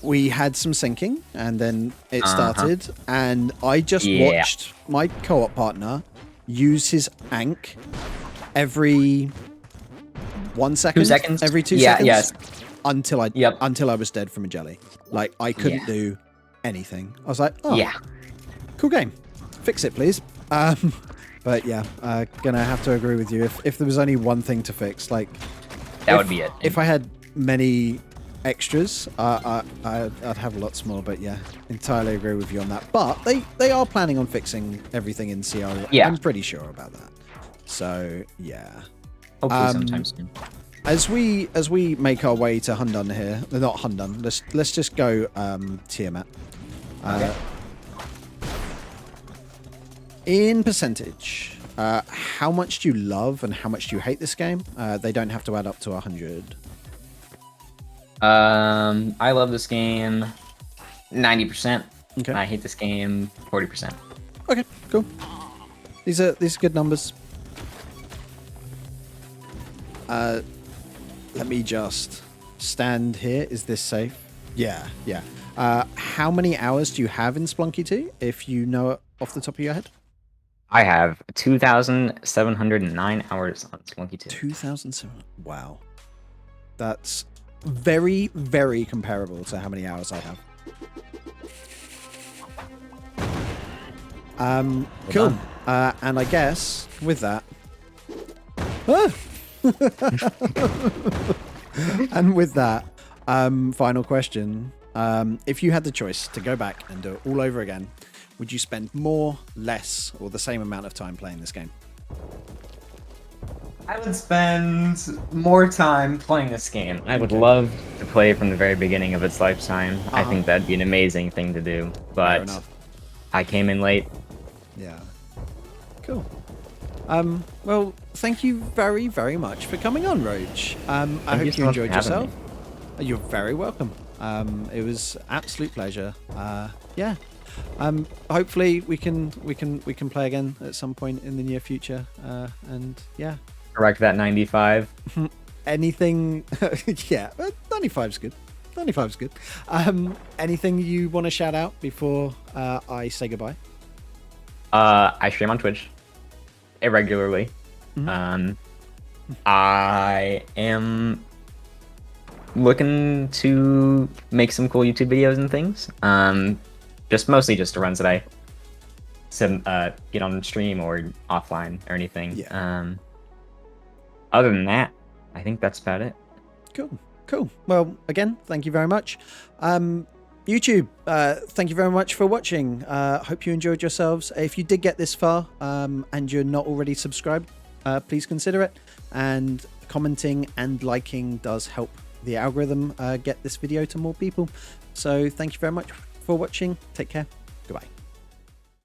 we had some syncing, and then it started, and I just watched my co-op partner use his ank every 1 second, 2 seconds, every 2 seconds, yes, until I was dead from a jelly. Like, I couldn't do anything. I was like, oh, yeah, cool game. Fix it, please. But yeah, gonna have to agree with you. If there was only one thing to fix, like that would be it. If I had many extras, I'd have lots more. But yeah, entirely agree with you on that. But they are planning on fixing everything in CR. Yeah, I'm pretty sure about that. So yeah, hopefully sometime soon. As we make our way to Hundun here, not Hundun. Let's just go Tiamat. Okay. In percentage, how much do you love and how much do you hate this game? They don't have to add up to 100. I love this game 90%. Okay. I hate this game 40%. Okay, cool. These are good numbers. Let me just stand here. Is this safe? Yeah. How many hours do you have in Spelunky 2, if you know it off the top of your head? I have 2,709 hours on Spelunky 2. 2,700. Wow. That's very, very comparable to how many hours I have. Cool. And I guess with that. And with that, final question. If you had the choice to go back and do it all over again, would you spend more, less, or the same amount of time playing this game? I would spend more time playing this game. I would love to play from the very beginning of its lifetime. I think that'd be an amazing thing to do, but I came in late. Yeah. Cool. Well, thank you very, very much for coming on, Roach. I hope you enjoyed yourself. You're very welcome. It was absolute pleasure. Yeah. Hopefully we can play again at some point in the near future. And yeah. Correct that 95. Anything? Yeah, 95's good. 95's good. Anything you want to shout out before I say goodbye? I stream on Twitch irregularly. I am looking to make some cool YouTube videos and things. Just mostly just the runs that I get on stream or offline or anything. Yeah. Other than that, I think that's about it. Cool. Well, again, thank you very much. YouTube, thank you very much for watching. Hope you enjoyed yourselves. If you did get this far and you're not already subscribed, please consider it. And commenting and liking does help the algorithm get this video to more people. So thank you very much for watching. Take care. Goodbye.